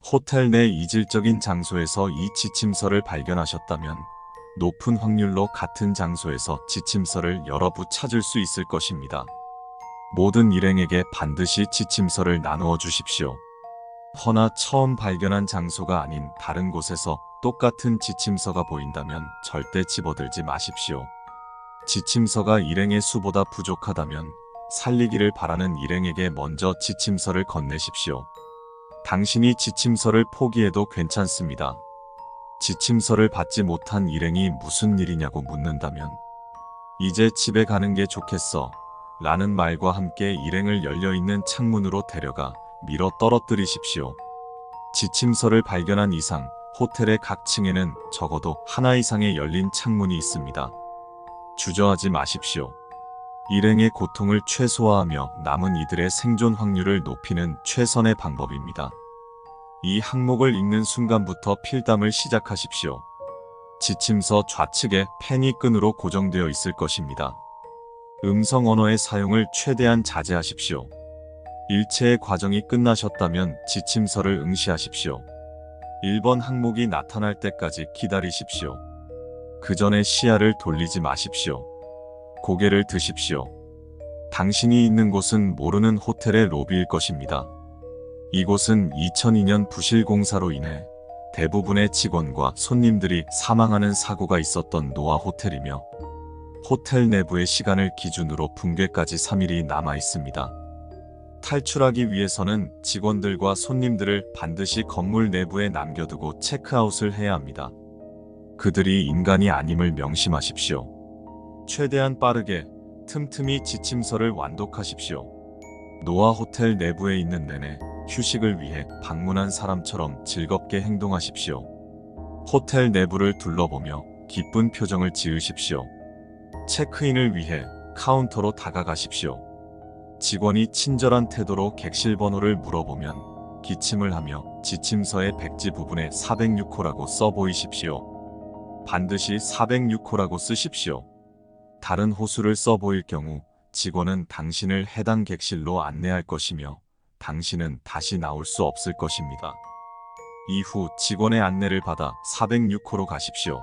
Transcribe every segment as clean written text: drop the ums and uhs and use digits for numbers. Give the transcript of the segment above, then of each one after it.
호텔 내 이질적인 장소에서 이 지침서를 발견하셨다면 높은 확률로 같은 장소에서 지침서를 여러 부 찾을 수 있을 것입니다. 모든 일행에게 반드시 지침서를 나누어 주십시오. 허나 처음 발견한 장소가 아닌 다른 곳에서 똑같은 지침서가 보인다면 절대 집어들지 마십시오. 지침서가 일행의 수보다 부족하다면 살리기를 바라는 일행에게 먼저 지침서를 건네십시오. 당신이 지침서를 포기해도 괜찮습니다. 지침서를 받지 못한 일행이 무슨 일이냐고 묻는다면 이제 집에 가는 게 좋겠어 라는 말과 함께 일행을 열려있는 창문으로 데려가 밀어 떨어뜨리십시오. 지침서를 발견한 이상 호텔의 각 층에는 적어도 하나 이상의 열린 창문이 있습니다. 주저하지 마십시오. 일행의 고통을 최소화하며 남은 이들의 생존 확률을 높이는 최선의 방법입니다. 이 항목을 읽는 순간부터 필담을 시작하십시오. 지침서 좌측에 펜이 끈으로 고정되어 있을 것입니다. 음성 언어의 사용을 최대한 자제하십시오. 일체의 과정이 끝나셨다면 지침서를 응시하십시오. 1번 항목이 나타날 때까지 기다리십시오. 그 전에 시야를 돌리지 마십시오. 고개를 드십시오. 당신이 있는 곳은 모르는 호텔의 로비일 것입니다. 이곳은 2002년 부실 공사로 인해 대부분의 직원과 손님들이 사망하는 사고가 있었던 노아 호텔이며 호텔 내부의 시간을 기준으로 붕괴까지 3일이 남아 있습니다. 탈출하기 위해서는 직원들과 손님들을 반드시 건물 내부에 남겨두고 체크아웃을 해야 합니다. 그들이 인간이 아님을 명심하십시오. 최대한 빠르게 틈틈이 지침서를 완독하십시오. 노아 호텔 내부에 있는 내내 휴식을 위해 방문한 사람처럼 즐겁게 행동하십시오. 호텔 내부를 둘러보며 기쁜 표정을 지으십시오. 체크인을 위해 카운터로 다가가십시오. 직원이 친절한 태도로 객실 번호를 물어보면 기침을 하며 지침서의 백지 부분에 406호라고 써 보이십시오. 반드시 406호라고 쓰십시오. 다른 호수를 써 보일 경우 직원은 당신을 해당 객실로 안내할 것이며 당신은 다시 나올 수 없을 것입니다. 이후 직원의 안내를 받아 406호로 가십시오.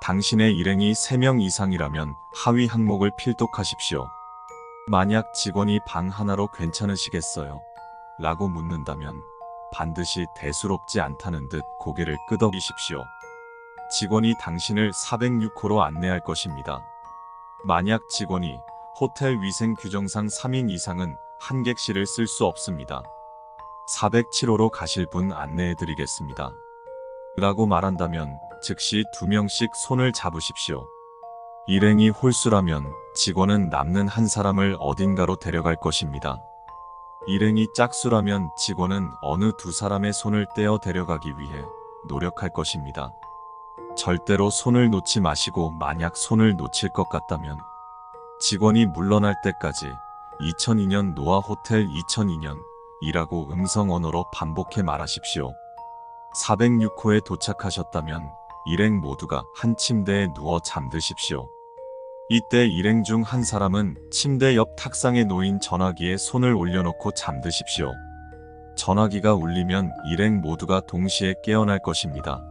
당신의 일행이 3명 이상이라면 하위 항목을 필독하십시오. 만약 직원이 방 하나로 괜찮으시겠어요? 라고 묻는다면 반드시 대수롭지 않다는 듯 고개를 끄덕이십시오. 직원이 당신을 406호로 안내할 것입니다. 만약 직원이 호텔 위생 규정상 3인 이상은 한 객실을 쓸 수 없습니다. 407호로 가실 분 안내해드리겠습니다. 라고 말한다면 즉시 2명씩 손을 잡으십시오. 일행이 홀수라면 직원은 남는 한 사람을 어딘가로 데려갈 것입니다. 일행이 짝수라면 직원은 어느 2사람의 손을 떼어 데려가기 위해 노력할 것입니다. 절대로 손을 놓지 마시고 만약 손을 놓칠 것 같다면 직원이 물러날 때까지 2002년 노아 호텔 2002년 이라고 음성 언어로 반복해 말하십시오. 406호에 도착하셨다면 일행 모두가 한 침대에 누워 잠드십시오. 이때 일행 중 한 사람은 침대 옆 탁상에 놓인 전화기에 손을 올려놓고 잠드십시오. 전화기가 울리면 일행 모두가 동시에 깨어날 것입니다.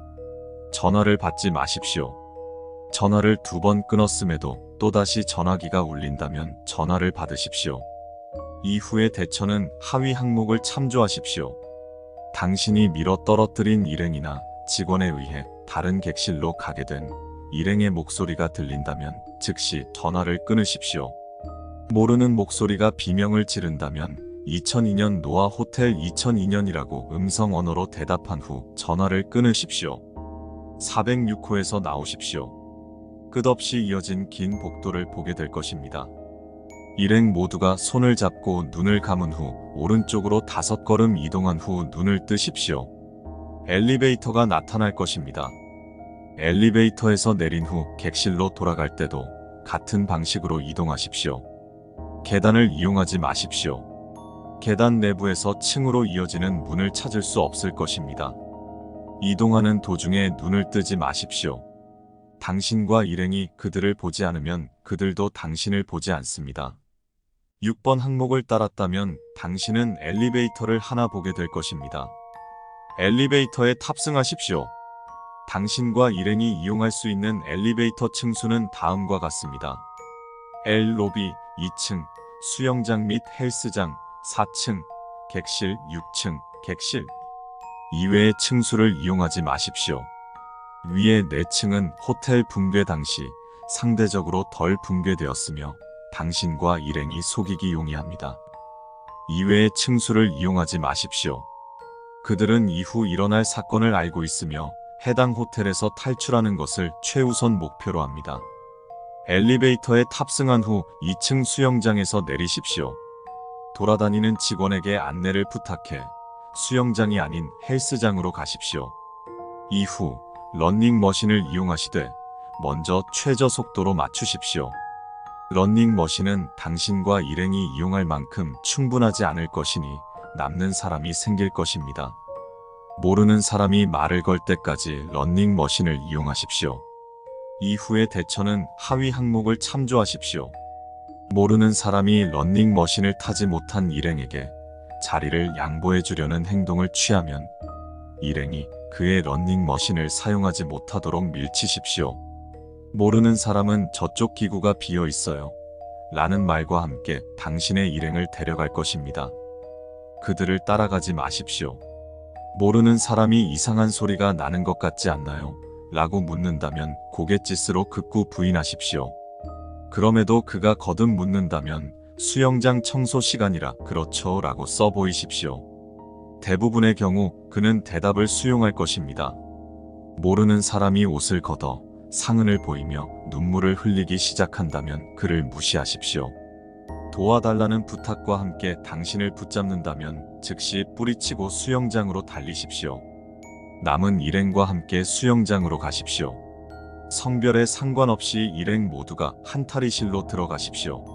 전화를 받지 마십시오. 전화를 2번 끊었음에도 또다시 전화기가 울린다면 전화를 받으십시오. 이후의 대처는 하위 항목을 참조하십시오. 당신이 밀어 떨어뜨린 일행이나 직원에 의해 다른 객실로 가게 된 일행의 목소리가 들린다면 즉시 전화를 끊으십시오. 모르는 목소리가 비명을 지른다면 2002년 노아 호텔 2002년이라고 음성 언어로 대답한 후 전화를 끊으십시오. 406호에서 나오십시오. 끝없이 이어진 긴 복도를 보게 될 것입니다. 일행 모두가 손을 잡고 눈을 감은 후 오른쪽으로 5걸음 이동한 후 눈을 뜨십시오. 엘리베이터가 나타날 것입니다. 엘리베이터에서 내린 후 객실로 돌아갈 때도 같은 방식으로 이동하십시오. 계단을 이용하지 마십시오. 계단 내부에서 층으로 이어지는 문을 찾을 수 없을 것입니다. 이동하는 도중에 눈을 뜨지 마십시오. 당신과 일행이 그들을 보지 않으면 그들도 당신을 보지 않습니다. 6번 항목을 따랐다면 당신은 엘리베이터를 하나 보게 될 것입니다. 엘리베이터에 탑승하십시오. 당신과 일행이 이용할 수 있는 엘리베이터 층수는 다음과 같습니다. L 로비 2층, 수영장 및 헬스장 4층, 객실 6층, 객실 이외의 층수를 이용하지 마십시오. 위의 4층은 호텔 붕괴 당시 상대적으로 덜 붕괴되었으며 당신과 일행이 속이기 용이합니다. 이외의 층수를 이용하지 마십시오. 그들은 이후 일어날 사건을 알고 있으며 해당 호텔에서 탈출하는 것을 최우선 목표로 합니다. 엘리베이터에 탑승한 후 2층 수영장에서 내리십시오. 돌아다니는 직원에게 안내를 부탁해 수영장이 아닌 헬스장으로 가십시오. 이후 러닝머신을 이용하시되 먼저 최저 속도로 맞추십시오. 러닝머신은 당신과 일행이 이용할 만큼 충분하지 않을 것이니 남는 사람이 생길 것입니다. 모르는 사람이 말을 걸 때까지 러닝머신을 이용하십시오. 이후의 대처는 하위 항목을 참조하십시오. 모르는 사람이 러닝머신을 타지 못한 일행에게 자리를 양보해 주려는 행동을 취하면 일행이 그의 러닝머신을 사용하지 못하도록 밀치십시오. 모르는 사람은 저쪽 기구가 비어 있어요. 라는 말과 함께 당신의 일행을 데려갈 것입니다. 그들을 따라가지 마십시오. 모르는 사람이 이상한 소리가 나는 것 같지 않나요? 라고 묻는다면 고갯짓으로 극구 부인하십시오. 그럼에도 그가 거듭 묻는다면 수영장 청소 시간이라 그렇죠 라고 써 보이십시오. 대부분의 경우 그는 대답을 수용할 것입니다. 모르는 사람이 옷을 걷어 상흔을 보이며 눈물을 흘리기 시작한다면 그를 무시하십시오. 도와달라는 부탁과 함께 당신을 붙잡는다면 즉시 뿌리치고 수영장으로 달리십시오. 남은 일행과 함께 수영장으로 가십시오. 성별에 상관없이 일행 모두가 한 탈의실로 들어가십시오.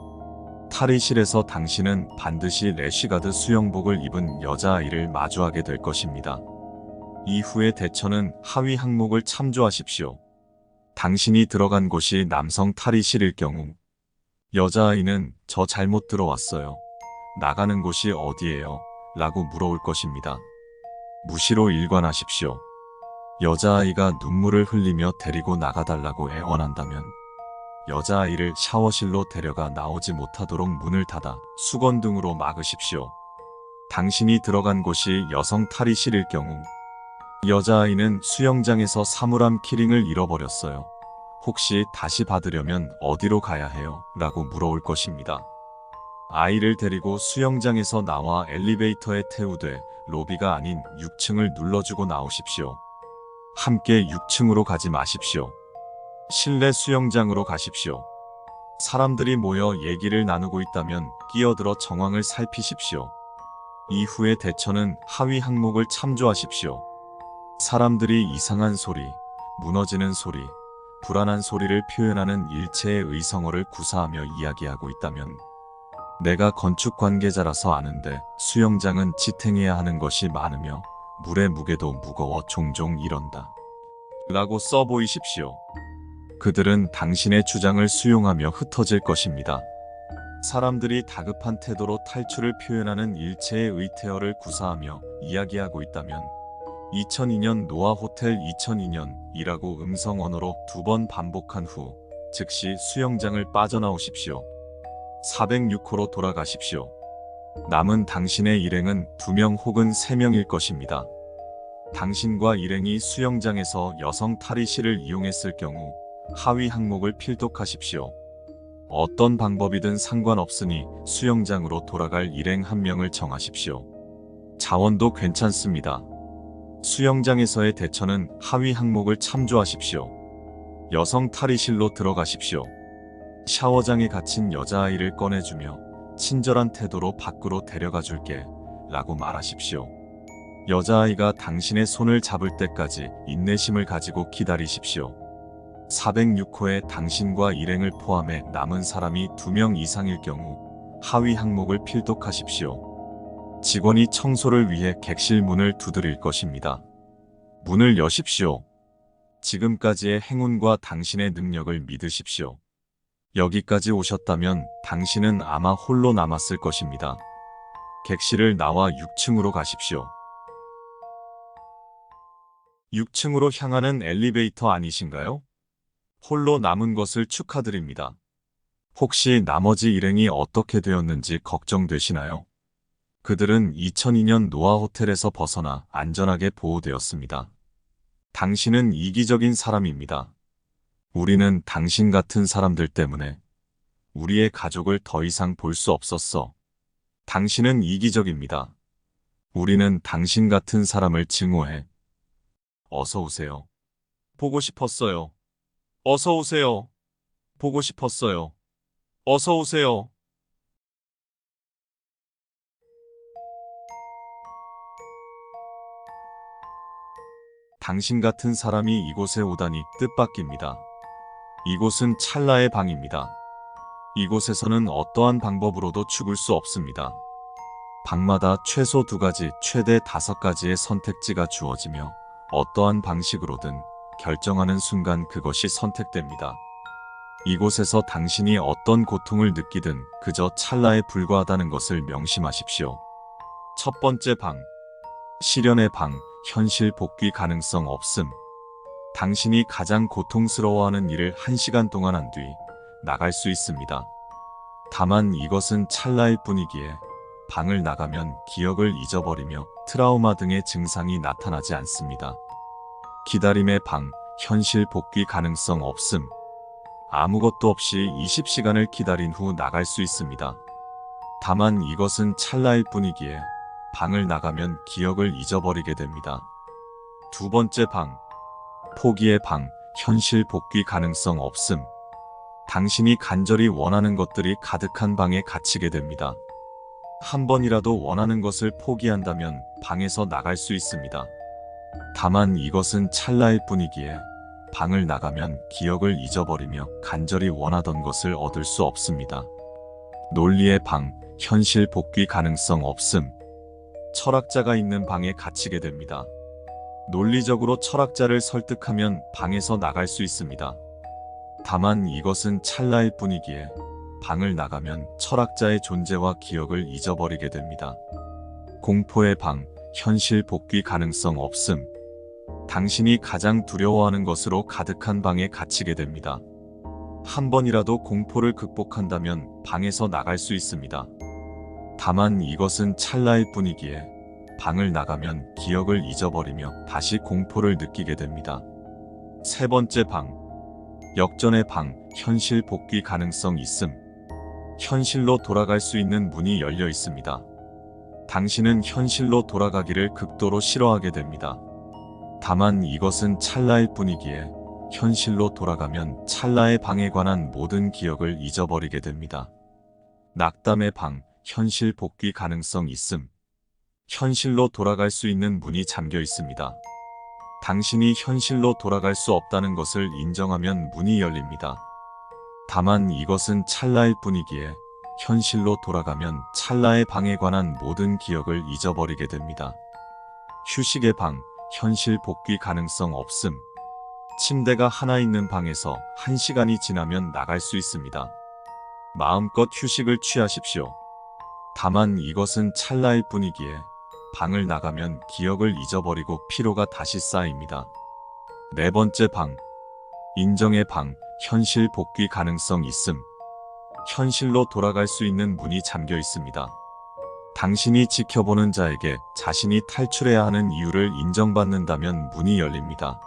탈의실에서 당신은 반드시 래쉬가드 수영복을 입은 여자아이를 마주하게 될 것입니다. 이후의 대처는 하위 항목을 참조하십시오. 당신이 들어간 곳이 남성 탈의실일 경우 여자아이는 저 잘못 들어왔어요. 나가는 곳이 어디예요? 라고 물어올 것입니다. 무시로 일관하십시오. 여자아이가 눈물을 흘리며 데리고 나가달라고 애원한다면 여자아이를 샤워실로 데려가 나오지 못하도록 문을 닫아 수건 등으로 막으십시오. 당신이 들어간 곳이 여성 탈의실일 경우 여자아이는 수영장에서 사물함 키링을 잃어버렸어요. 혹시 다시 받으려면 어디로 가야 해요? 라고 물어올 것입니다. 아이를 데리고 수영장에서 나와 엘리베이터에 태우되 로비가 아닌 6층을 눌러주고 나오십시오. 함께 6층으로 가지 마십시오. 실내 수영장으로 가십시오. 사람들이 모여 얘기를 나누고 있다면 끼어들어 정황을 살피십시오. 이후의 대처는 하위 항목을 참조하십시오. 사람들이 이상한 소리, 무너지는 소리, 불안한 소리를 표현하는 일체의 의성어를 구사하며 이야기하고 있다면 내가 건축 관계자라서 아는데 수영장은 지탱해야 하는 것이 많으며 물의 무게도 무거워 종종 이런다. 라고 써 보이십시오. 그들은 당신의 주장을 수용하며 흩어질 것입니다. 사람들이 다급한 태도로 탈출을 표현하는 일체의 의태어를 구사하며 이야기하고 있다면 2002년 노아 호텔 2002년이라고 음성 언어로 2번 반복한 후 즉시 수영장을 빠져나오십시오. 406호로 돌아가십시오. 남은 당신의 일행은 2명 혹은 3명일 것입니다. 당신과 일행이 수영장에서 여성 탈의실을 이용했을 경우 하위 항목을 필독하십시오. 어떤 방법이든 상관없으니 수영장으로 돌아갈 일행 1명을 정하십시오. 자원도 괜찮습니다. 수영장에서의 대처는 하위 항목을 참조하십시오. 여성 탈의실로 들어가십시오. 샤워장에 갇힌 여자아이를 꺼내주며 친절한 태도로 밖으로 데려가 줄게 라고 말하십시오. 여자아이가 당신의 손을 잡을 때까지 인내심을 가지고 기다리십시오. 406호에 당신과 일행을 포함해 남은 사람이 2명 이상일 경우 하위 항목을 필독하십시오. 직원이 청소를 위해 객실 문을 두드릴 것입니다. 문을 여십시오. 지금까지의 행운과 당신의 능력을 믿으십시오. 여기까지 오셨다면 당신은 아마 홀로 남았을 것입니다. 객실을 나와 6층으로 가십시오. 6층으로 향하는 엘리베이터 아니신가요? 홀로 남은 것을 축하드립니다. 혹시 나머지 일행이 어떻게 되었는지 걱정되시나요? 그들은 2002년 노아 호텔에서 벗어나 안전하게 보호되었습니다. 당신은 이기적인 사람입니다. 우리는 당신 같은 사람들 때문에 우리의 가족을 더 이상 볼 수 없었어. 당신은 이기적입니다. 우리는 당신 같은 사람을 증오해. 어서 오세요. 보고 싶었어요. 어서 오세요. 보고 싶었어요. 어서 오세요. 당신 같은 사람이 이곳에 오다니 뜻밖입니다. 이곳은 찰나의 방입니다. 이곳에서는 어떠한 방법으로도 죽을 수 없습니다. 방마다 최소 2가지, 최대 5가지의 선택지가 주어지며 어떠한 방식으로든 결정하는 순간 그것이 선택됩니다. 이곳에서 당신이 어떤 고통을 느끼든 그저 찰나에 불과하다는 것을 명심하십시오. 첫 번째 방. 시련의 방, 현실 복귀 가능성 없음. 당신이 가장 고통스러워하는 일을 1시간 동안 한 뒤 나갈 수 있습니다. 다만 이것은 찰나일 뿐이기에 방을 나가면 기억을 잊어버리며 트라우마 등의 증상이 나타나지 않습니다. 기다림의 방, 현실 복귀 가능성 없음. 아무것도 없이 20시간을 기다린 후 나갈 수 있습니다. 다만 이것은 찰나일 뿐이기에 방을 나가면 기억을 잊어버리게 됩니다. 두 번째 방, 포기의 방, 현실 복귀 가능성 없음. 당신이 간절히 원하는 것들이 가득한 방에 갇히게 됩니다. 한 번이라도 원하는 것을 포기한다면 방에서 나갈 수 있습니다. 다만 이것은 찰나일 뿐이기에 방을 나가면 기억을 잊어버리며 간절히 원하던 것을 얻을 수 없습니다. 논리의 방, 현실 복귀 가능성 없음. 철학자가 있는 방에 갇히게 됩니다. 논리적으로 철학자를 설득하면 방에서 나갈 수 있습니다. 다만 이것은 찰나일 뿐이기에 방을 나가면 철학자의 존재와 기억을 잊어버리게 됩니다. 공포의 방, 현실 복귀 가능성 없음. 당신이 가장 두려워하는 것으로 가득한 방에 갇히게 됩니다. 한 번이라도 공포를 극복한다면 방에서 나갈 수 있습니다. 다만 이것은 찰나일 뿐이기에 방을 나가면 기억을 잊어버리며 다시 공포를 느끼게 됩니다. 세 번째 방, 역전의 방, 현실 복귀 가능성 있음. 현실로 돌아갈 수 있는 문이 열려 있습니다. 당신은 현실로 돌아가기를 극도로 싫어하게 됩니다. 다만 이것은 찰나일 뿐이기에 현실로 돌아가면 찰나의 방에 관한 모든 기억을 잊어버리게 됩니다. 낙담의 방, 현실 복귀 가능성 있음. 현실로 돌아갈 수 있는 문이 잠겨 있습니다. 당신이 현실로 돌아갈 수 없다는 것을 인정하면 문이 열립니다. 다만 이것은 찰나일 뿐이기에 현실로 돌아가면 찰나의 방에 관한 모든 기억을 잊어버리게 됩니다. 휴식의 방, 현실 복귀 가능성 없음. 침대가 하나 있는 방에서 1시간이 지나면 나갈 수 있습니다. 마음껏 휴식을 취하십시오. 다만 이것은 찰나일 뿐이기에 방을 나가면 기억을 잊어버리고 피로가 다시 쌓입니다. 네 번째 방, 인정의 방, 현실 복귀 가능성 있음. 현실로 돌아갈 수 있는 문이 잠겨 있습니다. 당신이 지켜보는 자에게 자신이 탈출해야 하는 이유를 인정받는다면 문이 열립니다.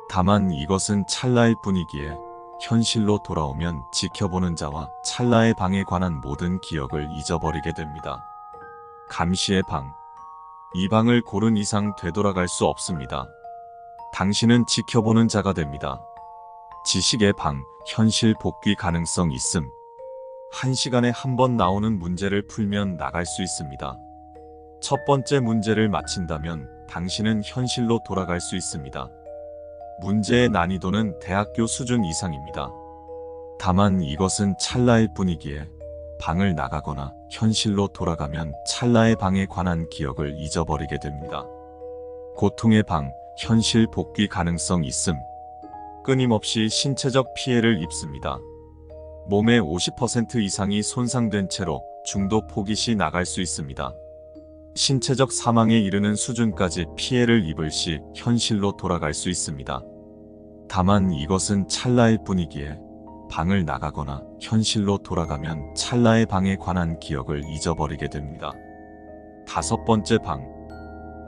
다만 이것은 찰나일 뿐이기에 현실로 돌아오면 지켜보는 자와 찰나의 방에 관한 모든 기억을 잊어버리게 됩니다. 감시의 방. 이 방을 고른 이상 되돌아갈 수 없습니다. 당신은 지켜보는 자가 됩니다. 지식의 방, 현실 복귀 가능성 있음. 1시간에 한 번 나오는 문제를 풀면 나갈 수 있습니다. 첫 번째 문제를 마친다면 당신은 현실로 돌아갈 수 있습니다. 문제의 난이도는 대학교 수준 이상입니다. 다만 이것은 찰나일 뿐이기에 방을 나가거나 현실로 돌아가면 찰나의 방에 관한 기억을 잊어버리게 됩니다. 고통의 방, 현실 복귀 가능성 있음. 끊임없이 신체적 피해를 입습니다. 몸의 50% 이상이 손상된 채로 중도 포기 시 나갈 수 있습니다. 신체적 사망에 이르는 수준까지 피해를 입을 시 현실로 돌아갈 수 있습니다. 다만 이것은 찰나일 뿐이기에 방을 나가거나 현실로 돌아가면 찰나의 방에 관한 기억을 잊어버리게 됩니다. 5번째 방.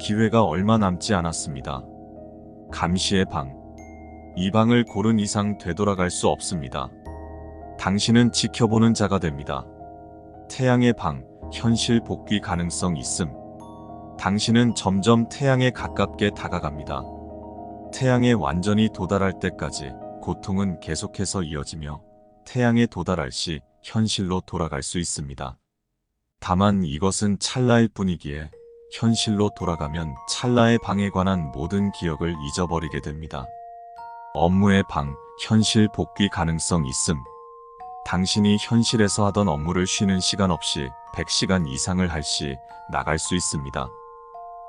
기회가 얼마 남지 않았습니다. 감시의 방. 이 방을 고른 이상 되돌아갈 수 없습니다. 당신은 지켜보는 자가 됩니다. 태양의 방. 현실 복귀 가능성 있음. 당신은 점점 태양에 가깝게 다가갑니다. 태양에 완전히 도달할 때까지 고통은 계속해서 이어지며 태양에 도달할 시 현실로 돌아갈 수 있습니다. 다만 이것은 찰나일 뿐이기에 현실로 돌아가면 찰나의 방에 관한 모든 기억을 잊어버리게 됩니다. 업무의 방. 현실 복귀 가능성 있음. 당신이 현실에서 하던 업무를 쉬는 시간 없이 100시간 이상을 할 시 나갈 수 있습니다.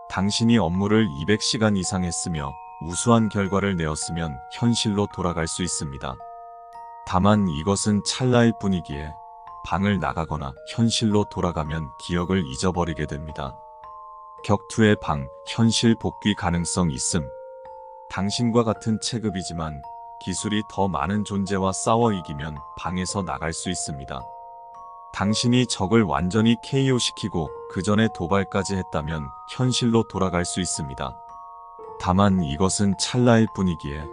당신이 업무를 200시간 이상 했으며 우수한 결과를 내었으면 현실로 돌아갈 수 있습니다. 다만 이것은 찰나일 뿐이기에 방을 나가거나 현실로 돌아가면 기억을 잊어버리게 됩니다. 격투의 방. 현실 복귀 가능성 있음. 당신과 같은 체급이지만 기술이 더 많은 존재와 싸워 이기면 방에서 나갈 수 있습니다. 당신이 적을 완전히 KO시키고 그 전에 도발까지 했다면 현실로 돌아갈 수 있습니다. 다만 이것은 찰나일 뿐이기에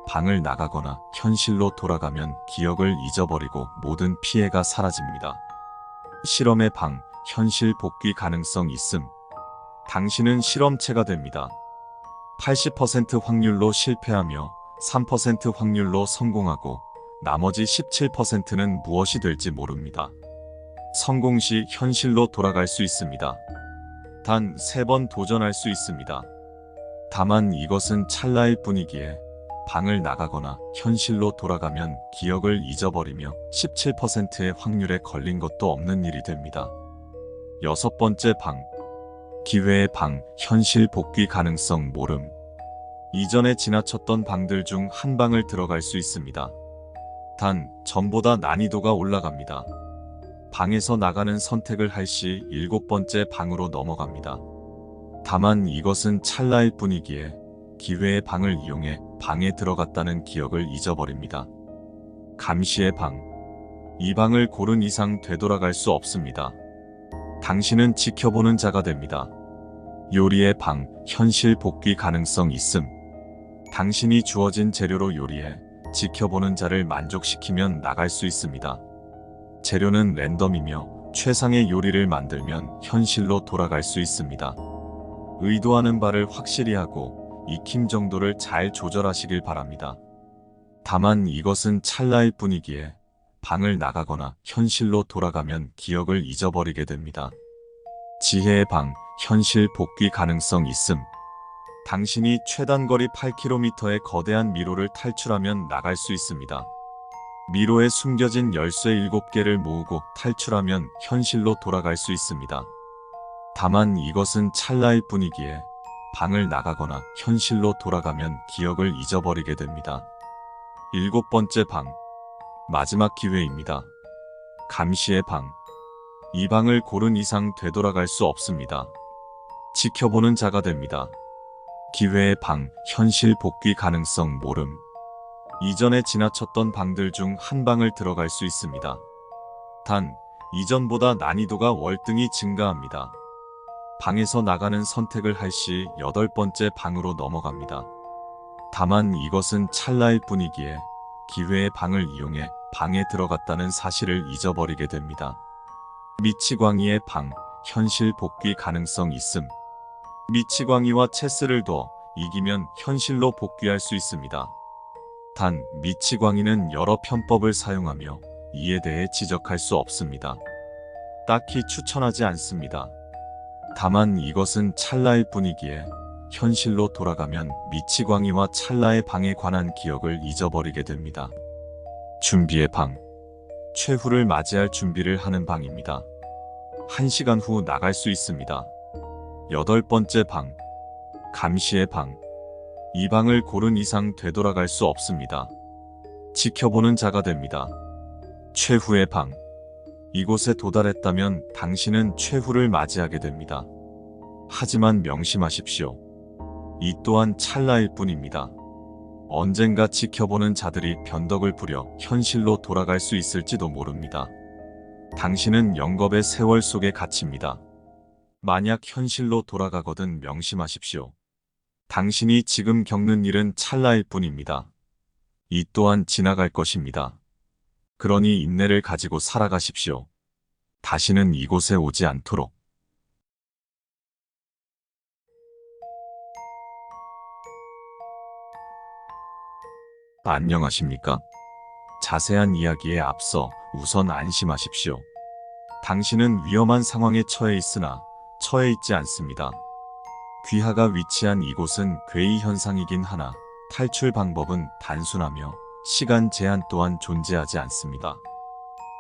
방을 나가거나 현실로 돌아가면 기억을 잊어버리고 모든 피해가 사라집니다. 실험의 방. 현실 복귀 가능성 있음. 당신은 실험체가 됩니다. 80% 확률로 실패하며 3% 확률로 성공하고 나머지 17%는 무엇이 될지 모릅니다. 성공 시 현실로 돌아갈 수 있습니다. 단 3번 도전할 수 있습니다. 다만 이것은 찰나일 뿐이기에 방을 나가거나 현실로 돌아가면 기억을 잊어버리며 17%의 확률에 걸린 것도 없는 일이 됩니다. 6번째 방. 기회의 방. 현실 복귀 가능성 모름. 이전에 지나쳤던 방들 중 한 방을 들어갈 수 있습니다. 단 전보다 난이도가 올라갑니다. 방에서 나가는 선택을 할 시 7번째 방으로 넘어갑니다. 다만 이것은 찰나일 뿐이기에 기회의 방을 이용해 방에 들어갔다는 기억을 잊어버립니다. 감시의 방. 이 방을 고른 이상 되돌아갈 수 없습니다. 당신은 지켜보는 자가 됩니다. 요리의 방. 현실 복귀 가능성 있음. 당신이 주어진 재료로 요리해 지켜보는 자를 만족시키면 나갈 수 있습니다. 재료는 랜덤이며 최상의 요리를 만들면 현실로 돌아갈 수 있습니다. 의도하는 바를 확실히 하고 익힘 정도를 잘 조절하시길 바랍니다. 다만 이것은 찰나일 뿐이기에 방을 나가거나 현실로 돌아가면 기억을 잊어버리게 됩니다. 지혜의 방. 현실 복귀 가능성 있음. 당신이 최단거리 8km의 거대한 미로를 탈출하면 나갈 수 있습니다. 미로에 숨겨진 열쇠 7개를 모으고 탈출하면 현실로 돌아갈 수 있습니다. 다만 이것은 찰나일 뿐이기에 방을 나가거나 현실로 돌아가면 기억을 잊어버리게 됩니다. 7번째 방. 마지막 기회입니다. 감시의 방. 이 방을 고른 이상 되돌아갈 수 없습니다. 지켜보는 자가 됩니다. 기회의 방. 현실 복귀 가능성 모름. 이전에 지나쳤던 방들 중 한 방을 들어갈 수 있습니다. 단 이전보다 난이도가 월등히 증가합니다. 방에서 나가는 선택을 할 시 8번째 방으로 넘어갑니다. 다만 이것은 찰나일 뿐이기에 기회의 방을 이용해 방에 들어갔다는 사실을 잊어버리게 됩니다. 미치광이의 방. 현실 복귀 가능성 있음. 미치광이와 체스를 둬 이기면 현실로 복귀할 수 있습니다. 단 미치광이는 여러 편법을 사용하며 이에 대해 지적할 수 없습니다. 딱히 추천하지 않습니다. 다만 이것은 찰나일 뿐이기에 현실로 돌아가면 미치광이와 찰나의 방에 관한 기억을 잊어버리게 됩니다. 준비의 방. 최후를 맞이할 준비를 하는 방입니다. 1시간 후 나갈 수 있습니다. 8번째 방. 감시의 방. 이 방을 고른 이상 되돌아갈 수 없습니다. 지켜보는 자가 됩니다. 최후의 방. 이곳에 도달했다면 당신은 최후를 맞이하게 됩니다. 하지만 명심하십시오. 이 또한 찰나일 뿐입니다. 언젠가 지켜보는 자들이 변덕을 부려 현실로 돌아갈 수 있을지도 모릅니다. 당신은 영겁의 세월 속에 갇힙니다. 만약 현실로 돌아가거든 명심하십시오. 당신이 지금 겪는 일은 찰나일 뿐입니다. 이 또한 지나갈 것입니다. 그러니 인내를 가지고 살아가십시오. 다시는 이곳에 오지 않도록. 안녕하십니까? 자세한 이야기에 앞서 우선 안심하십시오. 당신은 위험한 상황에 처해 있으나 처해 있지 않습니다. 귀하가 위치한 이곳은 괴이 현상이긴 하나 탈출 방법은 단순하며 시간 제한 또한 존재하지 않습니다.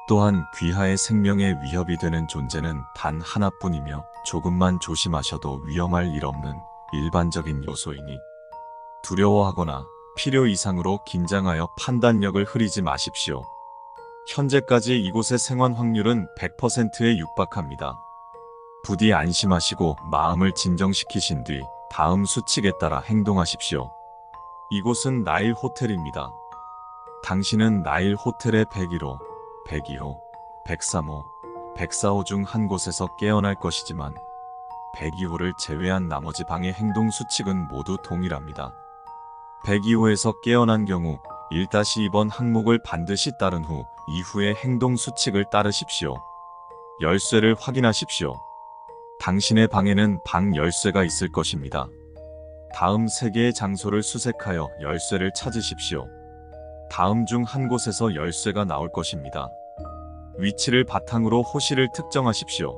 또한 귀하의 생명에 위협이 되는 존재는 단 하나뿐이며 조금만 조심하셔도 위험할 일 없는 일반적인 요소이니 두려워하거나 필요 이상으로 긴장하여 판단력을 흐리지 마십시오. 현재까지 이곳의 생還확률은 100%에 육박합니다. 부디 안심하시고 마음을 진정시키신 뒤 다음 수칙에 따라 행동하십시오. 이곳은 나일 호텔입니다. 당신은 나일 호텔의 101호, 102호, 103호, 104호 중 한 곳에서 깨어날 것이지만 102호를 제외한 나머지 방의 행동 수칙은 모두 동일합니다. 102호에서 깨어난 경우 1-2번 항목을 반드시 따른 후 이후의 행동 수칙을 따르십시오. 열쇠를 확인하십시오. 당신의 방에는 방 열쇠가 있을 것입니다. 다음 3개의 장소를 수색하여 열쇠를 찾으십시오. 다음 중 한 곳에서 열쇠가 나올 것입니다. 위치를 바탕으로 호실을 특정하십시오.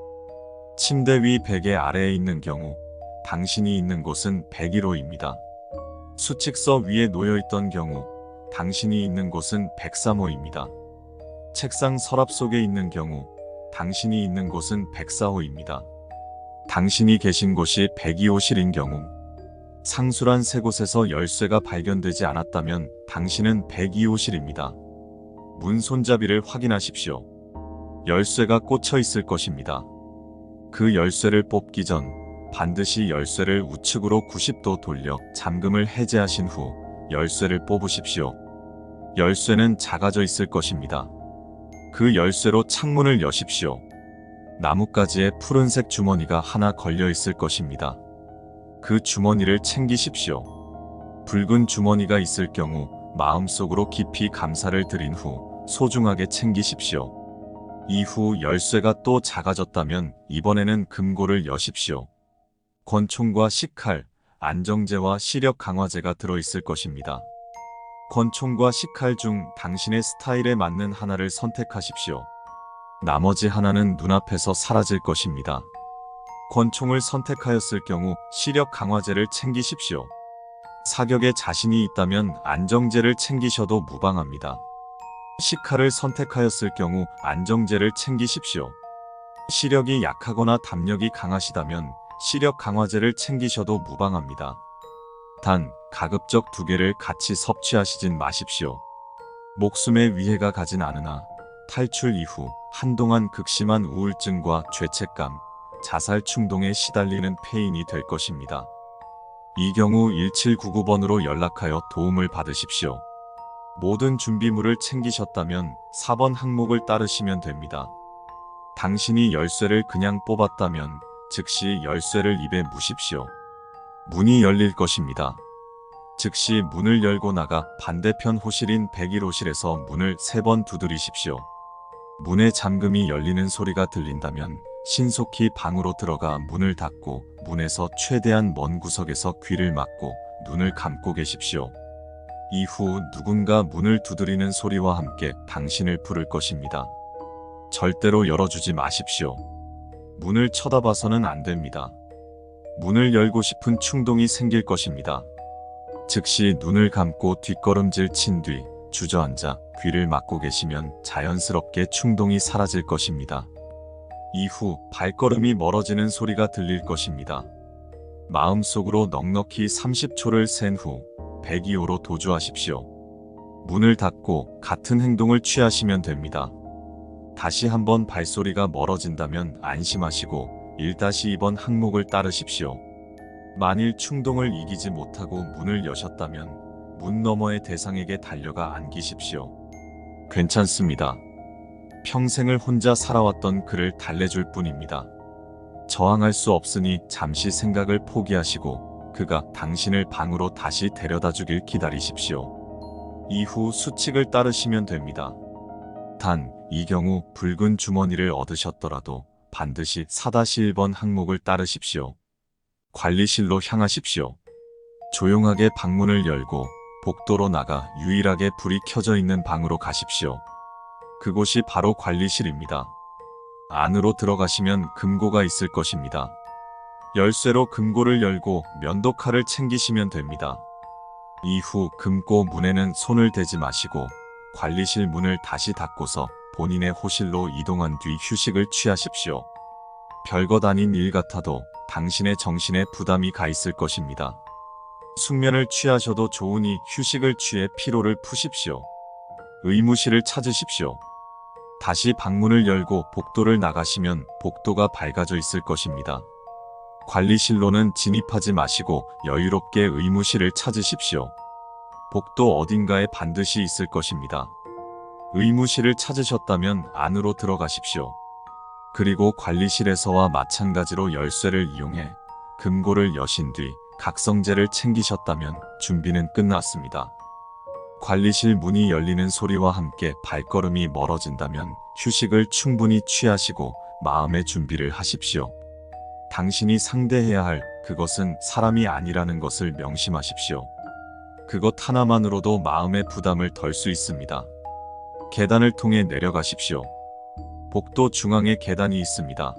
침대 위 베개 아래에 있는 경우 당신이 있는 곳은 101호입니다. 수칙서 위에 놓여있던 경우 당신이 있는 곳은 103호입니다. 책상 서랍 속에 있는 경우 당신이 있는 곳은 104호입니다. 당신이 계신 곳이 102호실인 경우 상수란 3곳에서 열쇠가 발견되지 않았다면 당신은 102호실입니다. 문 손잡이를 확인하십시오. 열쇠가 꽂혀 있을 것입니다. 그 열쇠를 뽑기 전 반드시 열쇠를 우측으로 90도 돌려 잠금을 해제하신 후 열쇠를 뽑으십시오. 열쇠는 작아져 있을 것입니다. 그 열쇠로 창문을 여십시오. 나뭇가지에 푸른색 주머니가 하나 걸려 있을 것입니다. 그 주머니를 챙기십시오. 붉은 주머니가 있을 경우 마음속으로 깊이 감사를 드린 후 소중하게 챙기십시오. 이후 열쇠가 또 작아졌다면 이번에는 금고를 여십시오. 권총과 식칼, 안정제와 시력 강화제가 들어있을 것입니다. 권총과 식칼 중 당신의 스타일에 맞는 하나를 선택하십시오. 나머지 하나는 눈앞에서 사라질 것입니다. 권총을 선택하였을 경우 시력 강화제를 챙기십시오. 사격에 자신이 있다면 안정제를 챙기셔도 무방합니다. 식칼을 선택하였을 경우 안정제를 챙기십시오. 시력이 약하거나 담력이 강하시다면 시력 강화제를 챙기셔도 무방합니다. 단, 가급적 2개를 같이 섭취하시진 마십시오. 목숨에 위해가 가진 않으나 탈출 이후 한동안 극심한 우울증과 죄책감, 자살 충동에 시달리는 폐인이 될 것입니다. 이 경우 1799번으로 연락하여 도움을 받으십시오. 모든 준비물을 챙기셨다면 4번 항목을 따르시면 됩니다. 당신이 열쇠를 그냥 뽑았다면 즉시 열쇠를 입에 무십시오. 문이 열릴 것입니다. 즉시 문을 열고 나가 반대편 호실인 101호실에서 문을 3번 두드리십시오. 문의 잠금이 열리는 소리가 들린다면 신속히 방으로 들어가 문을 닫고 문에서 최대한 먼 구석에서 귀를 막고 눈을 감고 계십시오. 이후 누군가 문을 두드리는 소리와 함께 당신을 부를 것입니다. 절대로 열어주지 마십시오. 문을 쳐다봐서는 안 됩니다. 문을 열고 싶은 충동이 생길 것입니다. 즉시 눈을 감고 뒷걸음질 친 뒤 주저앉아 귀를 막고 계시면 자연스럽게 충동이 사라질 것입니다. 이후 발걸음이 멀어지는 소리가 들릴 것입니다. 마음속으로 넉넉히 30초를 센 후 102호로 도주하십시오. 문을 닫고 같은 행동을 취하시면 됩니다. 다시 한번 발소리가 멀어진다면 안심하시고 1-2번 항목을 따르십시오. 만일 충동을 이기지 못하고 문을 여셨다면 문 너머의 대상에게 달려가 안기십시오. 괜찮습니다. 평생을 혼자 살아왔던 그를 달래줄 뿐입니다. 저항할 수 없으니 잠시 생각을 포기하시고 그가 당신을 방으로 다시 데려다 주길 기다리십시오. 이후 수칙을 따르시면 됩니다. 단, 이 경우 붉은 주머니를 얻으셨더라도 반드시 4-1번 항목을 따르십시오. 관리실로 향하십시오. 조용하게 방문을 열고 복도로 나가 유일하게 불이 켜져 있는 방으로 가십시오. 그곳이 바로 관리실입니다. 안으로 들어가시면 금고가 있을 것입니다. 열쇠로 금고를 열고 면도칼을 챙기시면 됩니다. 이후 금고 문에는 손을 대지 마시고 관리실 문을 다시 닫고서 본인의 호실로 이동한 뒤 휴식을 취하십시오. 별것 아닌 일 같아도 당신의 정신에 부담이 가 있을 것입니다. 숙면을 취하셔도 좋으니 휴식을 취해 피로를 푸십시오. 의무실을 찾으십시오. 다시 방문을 열고 복도를 나가시면 복도가 밝아져 있을 것입니다. 관리실로는 진입하지 마시고 여유롭게 의무실을 찾으십시오. 복도 어딘가에 반드시 있을 것입니다. 의무실을 찾으셨다면 안으로 들어가십시오. 그리고 관리실에서와 마찬가지로 열쇠를 이용해 금고를 여신 뒤 각성제를 챙기셨다면 준비는 끝났습니다. 관리실 문이 열리는 소리와 함께 발걸음이 멀어진다면 휴식을 충분히 취하시고 마음의 준비를 하십시오. 당신이 상대해야 할 그것은 사람이 아니라는 것을 명심하십시오. 그것 하나만으로도 마음의 부담을 덜 수 있습니다. 계단을 통해 내려가십시오. 복도 중앙에 계단이 있습니다.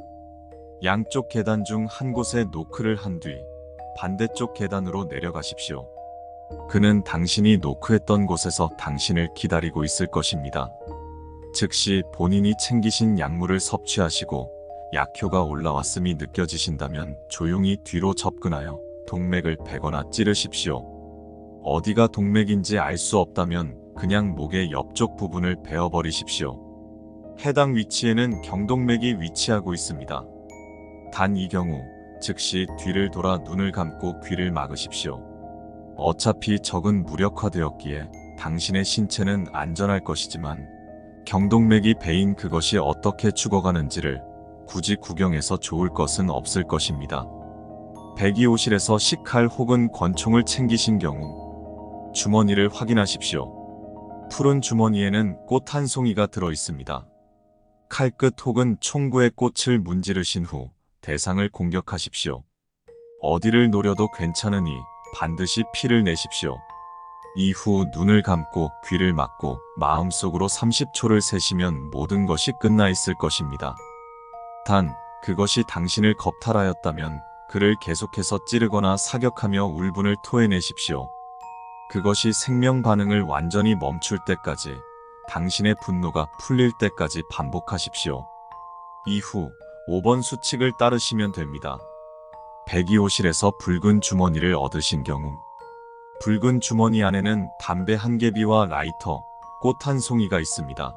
양쪽 계단 중 한 곳에 노크를 한 뒤 반대쪽 계단으로 내려가십시오. 그는 당신이 노크했던 곳에서 당신을 기다리고 있을 것입니다. 즉시 본인이 챙기신 약물을 섭취하시고 약효가 올라왔음이 느껴지신다면 조용히 뒤로 접근하여 동맥을 베거나 찌르십시오. 어디가 동맥인지 알 수 없다면 그냥 목의 옆쪽 부분을 베어버리십시오. 해당 위치에는 경동맥이 위치하고 있습니다. 단 이 경우 즉시 뒤를 돌아 눈을 감고 귀를 막으십시오. 어차피 적은 무력화되었기에 당신의 신체는 안전할 것이지만 경동맥이 베인 그것이 어떻게 죽어가는지를 굳이 구경해서 좋을 것은 없을 것입니다. 배기호실에서 식칼 혹은 권총을 챙기신 경우 주머니를 확인하십시오. 푸른 주머니에는 꽃 한 송이가 들어 있습니다. 칼끝 혹은 총구에 꽃을 문지르신 후 대상을 공격하십시오. 어디를 노려도 괜찮으니 반드시 피를 내십시오. 이후 눈을 감고 귀를 막고 마음속으로 30초를 세시면 모든 것이 끝나 있을 것입니다. 단, 그것이 당신을 겁탈하였다면 그를 계속해서 찌르거나 사격하며 울분을 토해내십시오. 그것이 생명 반응을 완전히 멈출 때까지, 당신의 분노가 풀릴 때까지 반복하십시오. 이후 5번 수칙을 따르시면 됩니다. 배기호실에서 붉은 주머니를 얻으신 경우 붉은 주머니 안에는 담배 한 개비와 라이터, 꽃 한 송이가 있습니다.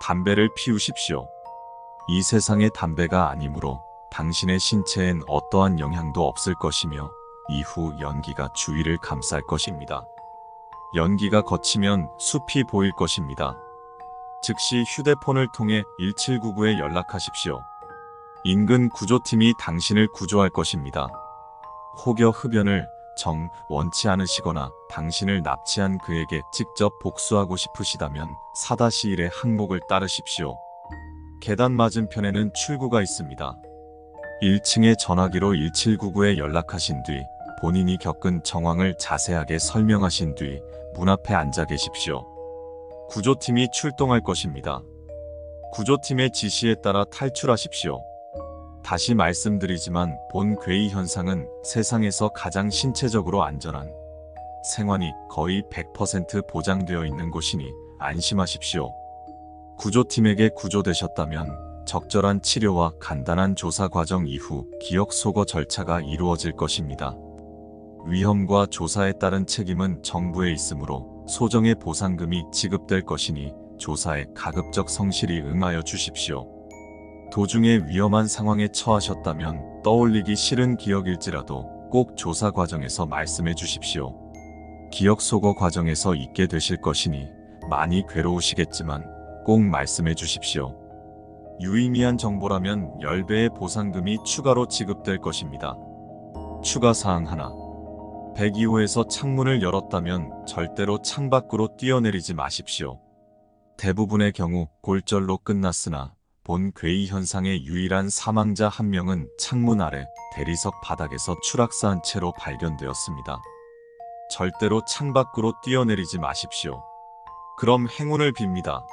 담배를 피우십시오. 이 세상의 담배가 아니므로 당신의 신체엔 어떠한 영향도 없을 것이며 이후 연기가 주위를 감쌀 것입니다. 연기가 거치면 숲이 보일 것입니다. 즉시 휴대폰을 통해 1799에 연락하십시오. 인근 구조팀이 당신을 구조할 것입니다. 혹여 흡연을 원치 않으시거나 당신을 납치한 그에게 직접 복수하고 싶으시다면 4-1의 항목을 따르십시오. 계단 맞은편에는 출구가 있습니다. 1층의 전화기로 1799에 연락하신 뒤 본인이 겪은 정황을 자세하게 설명하신 뒤 문 앞에 앉아 계십시오. 구조팀이 출동할 것입니다. 구조팀의 지시에 따라 탈출하십시오. 다시 말씀드리지만 본 괴이 현상은 세상에서 가장 신체적으로 안전한 생환이 거의 100% 보장되어 있는 곳이니 안심하십시오. 구조팀에게 구조되셨다면 적절한 치료와 간단한 조사 과정 이후 기억 소거 절차가 이루어질 것입니다. 위험과 조사에 따른 책임은 정부에 있으므로 소정의 보상금이 지급될 것이니 조사에 가급적 성실히 응하여 주십시오. 도중에 위험한 상황에 처하셨다면 떠올리기 싫은 기억일지라도 꼭 조사 과정에서 말씀해 주십시오. 기억 소거 과정에서 잊게 되실 것이니 많이 괴로우시겠지만 꼭 말씀해 주십시오. 유의미한 정보라면 10배의 보상금이 추가로 지급될 것입니다. 추가 사항 하나. 102호에서 창문을 열었다면 절대로 창밖으로 뛰어내리지 마십시오. 대부분의 경우 골절로 끝났으나 본 괴이 현상의 유일한 사망자 한 명은 창문 아래 대리석 바닥에서 추락사한 채로 발견되었습니다. 절대로 창밖으로 뛰어내리지 마십시오. 그럼 행운을 빕니다.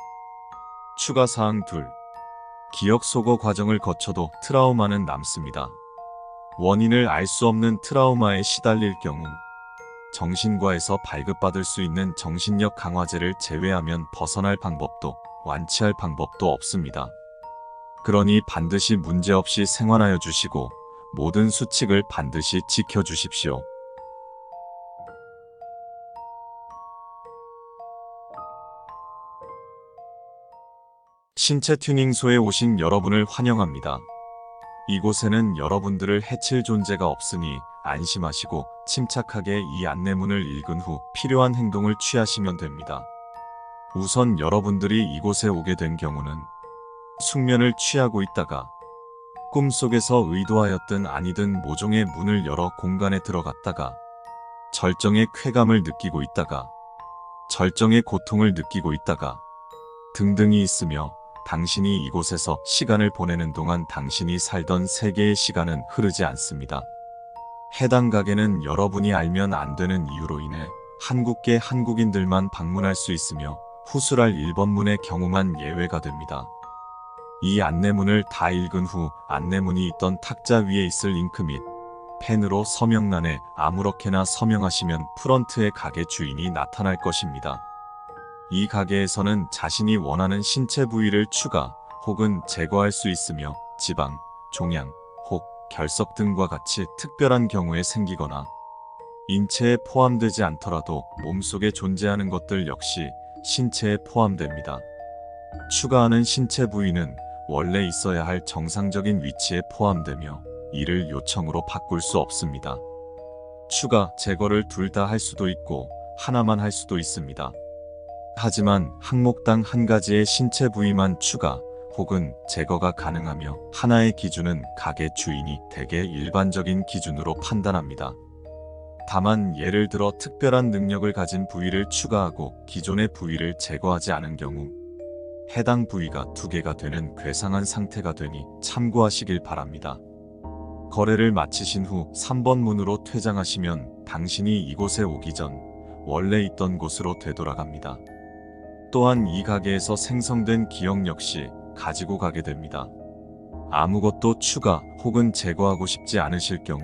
추가 사항 둘. 기억 소거 과정을 거쳐도 트라우마는 남습니다. 원인을 알 수 없는 트라우마에 시달릴 경우 정신과에서 발급받을 수 있는 정신력 강화제를 제외하면 벗어날 방법도 완치할 방법도 없습니다. 그러니 반드시 문제없이 생활하여 주시고 모든 수칙을 반드시 지켜주십시오. 신체 튜닝소에 오신 여러분을 환영합니다. 이곳에는 여러분들을 해칠 존재가 없으니 안심하시고 침착하게 이 안내문을 읽은 후 필요한 행동을 취하시면 됩니다. 우선 여러분들이 이곳에 오게 된 경우는 숙면을 취하고 있다가 꿈속에서 의도하였든 아니든 모종의 문을 열어 공간에 들어갔다가 절정의 쾌감을 느끼고 있다가 절정의 고통을 느끼고 있다가 등등이 있으며 당신이 이곳에서 시간을 보내는 동안 당신이 살던 세계의 시간은 흐르지 않습니다. 해당 가게는 여러분이 알면 안 되는 이유로 인해 한국계 한국인들만 방문할 수 있으며 후술할 1번문의 경우만 예외가 됩니다. 이 안내문을 다 읽은 후 안내문이 있던 탁자 위에 있을 링크 및 펜으로 서명란에 아무렇게나 서명하시면 프런트의 가게 주인이 나타날 것입니다. 이 가게에서는 자신이 원하는 신체 부위를 추가 혹은 제거할 수 있으며 지방, 종양, 혹 결석 등과 같이 특별한 경우에 생기거나 인체에 포함되지 않더라도 몸속에 존재하는 것들 역시 신체에 포함됩니다. 추가하는 신체 부위는 원래 있어야 할 정상적인 위치에 포함되며 이를 요청으로 바꿀 수 없습니다. 추가, 제거를 둘 다 할 수도 있고 하나만 할 수도 있습니다. 하지만 항목당 한 가지의 신체 부위만 추가 혹은 제거가 가능하며 하나의 기준은 가게 주인이 대개 일반적인 기준으로 판단합니다. 다만 예를 들어 특별한 능력을 가진 부위를 추가하고 기존의 부위를 제거하지 않은 경우 해당 부위가 2개가 되는 괴상한 상태가 되니 참고하시길 바랍니다. 거래를 마치신 후 3번 문으로 퇴장하시면 당신이 이곳에 오기 전 원래 있던 곳으로 되돌아갑니다. 또한 이 가게에서 생성된 기억 역시 가지고 가게 됩니다. 아무것도 추가 혹은 제거하고 싶지 않으실 경우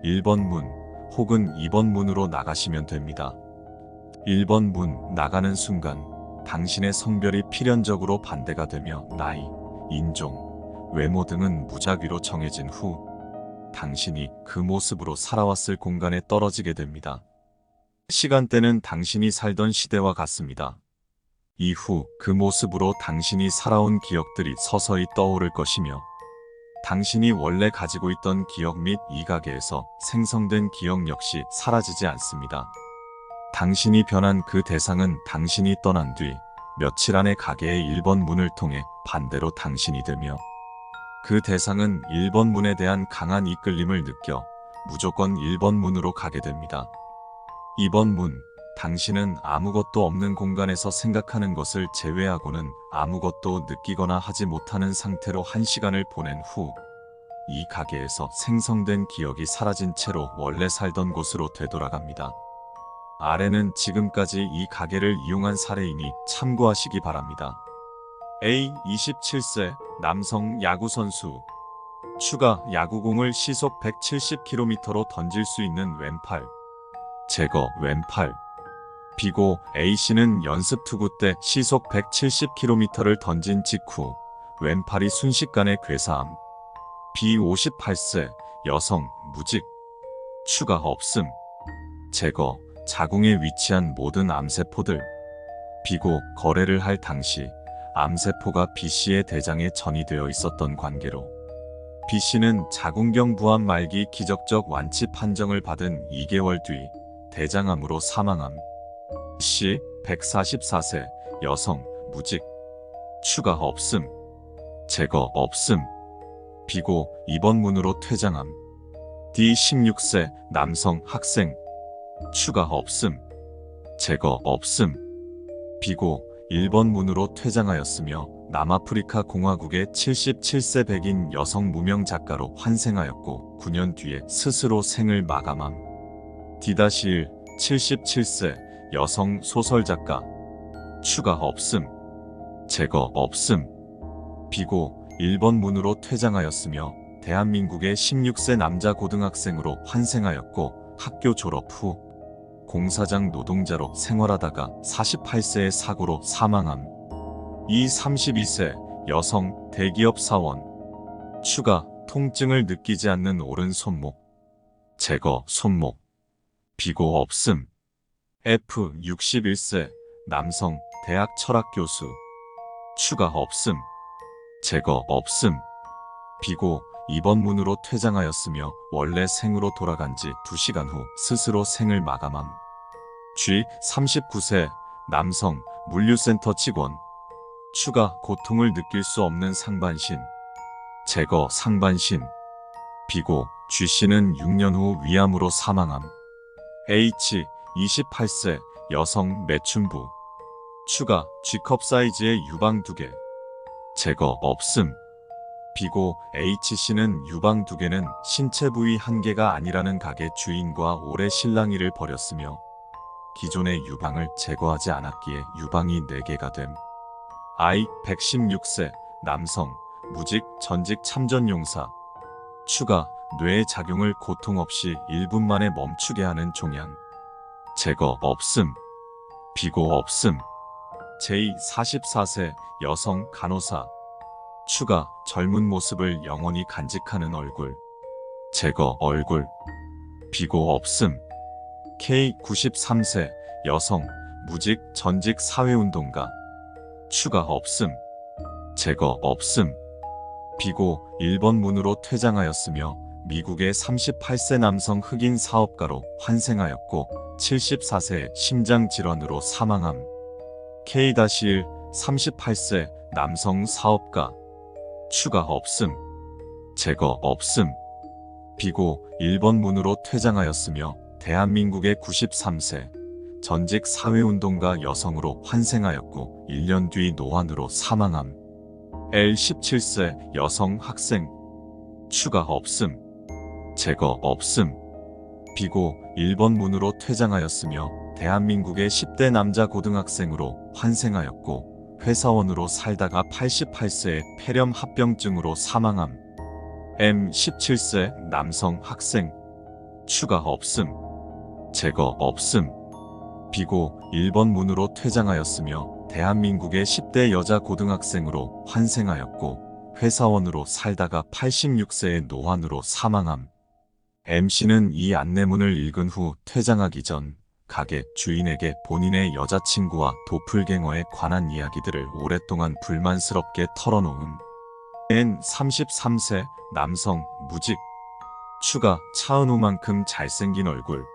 1번 문 혹은 2번 문으로 나가시면 됩니다. 1번 문 나가는 순간 당신의 성별이 필연적으로 반대가 되며 나이, 인종, 외모 등은 무작위로 정해진 후 당신이 그 모습으로 살아왔을 공간에 떨어지게 됩니다. 시간대는 당신이 살던 시대와 같습니다. 이후 그 모습으로 당신이 살아온 기억들이 서서히 떠오를 것이며 당신이 원래 가지고 있던 기억 및 이 가게에서 생성된 기억 역시 사라지지 않습니다. 당신이 변한 그 대상은 당신이 떠난 뒤 며칠 안에 가게의 1번 문을 통해 반대로 당신이 되며 그 대상은 1번 문에 대한 강한 이끌림을 느껴 무조건 1번 문으로 가게 됩니다. 2번 문, 당신은 아무것도 없는 공간에서 생각하는 것을 제외하고는 아무것도 느끼거나 하지 못하는 상태로 1시간을 보낸 후 이 가게에서 생성된 기억이 사라진 채로 원래 살던 곳으로 되돌아갑니다. 아래는 지금까지 이 가게를 이용한 사례이니 참고하시기 바랍니다. A. 27세 남성 야구선수. 추가 야구공을 시속 170km로 던질 수 있는 왼팔. 제거 왼팔. 비고 A씨는 연습 투구 때 시속 170km를 던진 직후 왼팔이 순식간에 괴사함. B. 58세 여성 무직. 추가 없음. 제거 자궁에 위치한 모든 암세포들. 비고 거래를 할 당시 암세포가 B씨의 대장에 전이되어 있었던 관계로 B씨는 자궁경 부암 말기 기적적 완치 판정을 받은 2개월 뒤 대장암으로 사망함. C 144세 여성 무직 추가 없음 제거 없음 비고 2번 문으로 퇴장함. D 16세 남성 학생 추가 없음 제거 없음 비고 1번 문으로 퇴장하였으며 남아프리카 공화국의 77세 백인 여성 무명 작가로 환생하였고 9년 뒤에 스스로 생을 마감함. D-1 77세 여성 소설작가 추가 없음 제거 없음 비고 1번 문으로 퇴장하였으며 대한민국의 16세 남자 고등학생으로 환생하였고 학교 졸업 후 공사장 노동자로 생활하다가 48세의 사고로 사망함. 이 32세 여성 대기업 사원 추가 통증을 느끼지 않는 오른 손목 제거 손목 비고 없음. F 61세 남성 대학 철학 교수 추가 없음 제거 없음 비고 2번 문으로 퇴장하였으며 원래 생으로 돌아간 지 2시간 후 스스로 생을 마감함. G 39세 남성 물류센터 직원 추가 고통을 느낄 수 없는 상반신 제거 상반신 비고 G씨는 6년 후 위암으로 사망함. H 28세 여성 매춘부 추가 G컵 사이즈의 유방 2개 제거 없음 비고 H씨는 유방 2개는 신체 부위 1개가 아니라는 가게 주인과 오래 실랑이를 벌였으며 기존의 유방을 제거하지 않았기에 유방이 4개가 됨. I 116세 남성 무직 전직 참전용사 추가 뇌의 작용을 고통 없이 1분 만에 멈추게 하는 종양 제거 없음 비고 없음. J 44세 여성 간호사 추가 젊은 모습을 영원히 간직하는 얼굴 제거 얼굴 비고 없음. K 93세 여성 무직 전직 사회운동가 추가 없음 제거 없음 비고 1번 문으로 퇴장하였으며 미국의 38세 남성 흑인 사업가로 환생하였고 74세 심장질환으로 사망함. K-1 38세 남성 사업가 추가 없음 제거 없음 비고 1번 문으로 퇴장하였으며 대한민국의 93세 전직 사회운동가 여성으로 환생하였고 1년 뒤 노환으로 사망함. L 17세 여성 학생 추가 없음 제거 없음 비고 1번 문으로 퇴장하였으며 대한민국의 10대 남자 고등학생으로 환생하였고 회사원으로 살다가 88세에 폐렴 합병증으로 사망함. M 17세 남성 학생 추가 없음 제거 없음 비고 1번 문으로 퇴장하였으며 대한민국의 10대 여자 고등학생으로 환생하였고 회사원으로 살다가 86세의 노환으로 사망함. MC는 이 안내문을 읽은 후 퇴장하기 전 가게 주인에게 본인의 여자친구와 도플갱어에 관한 이야기들을 오랫동안 불만스럽게 털어놓음. N 33세 남성 무직 추가 차은우만큼 잘생긴 얼굴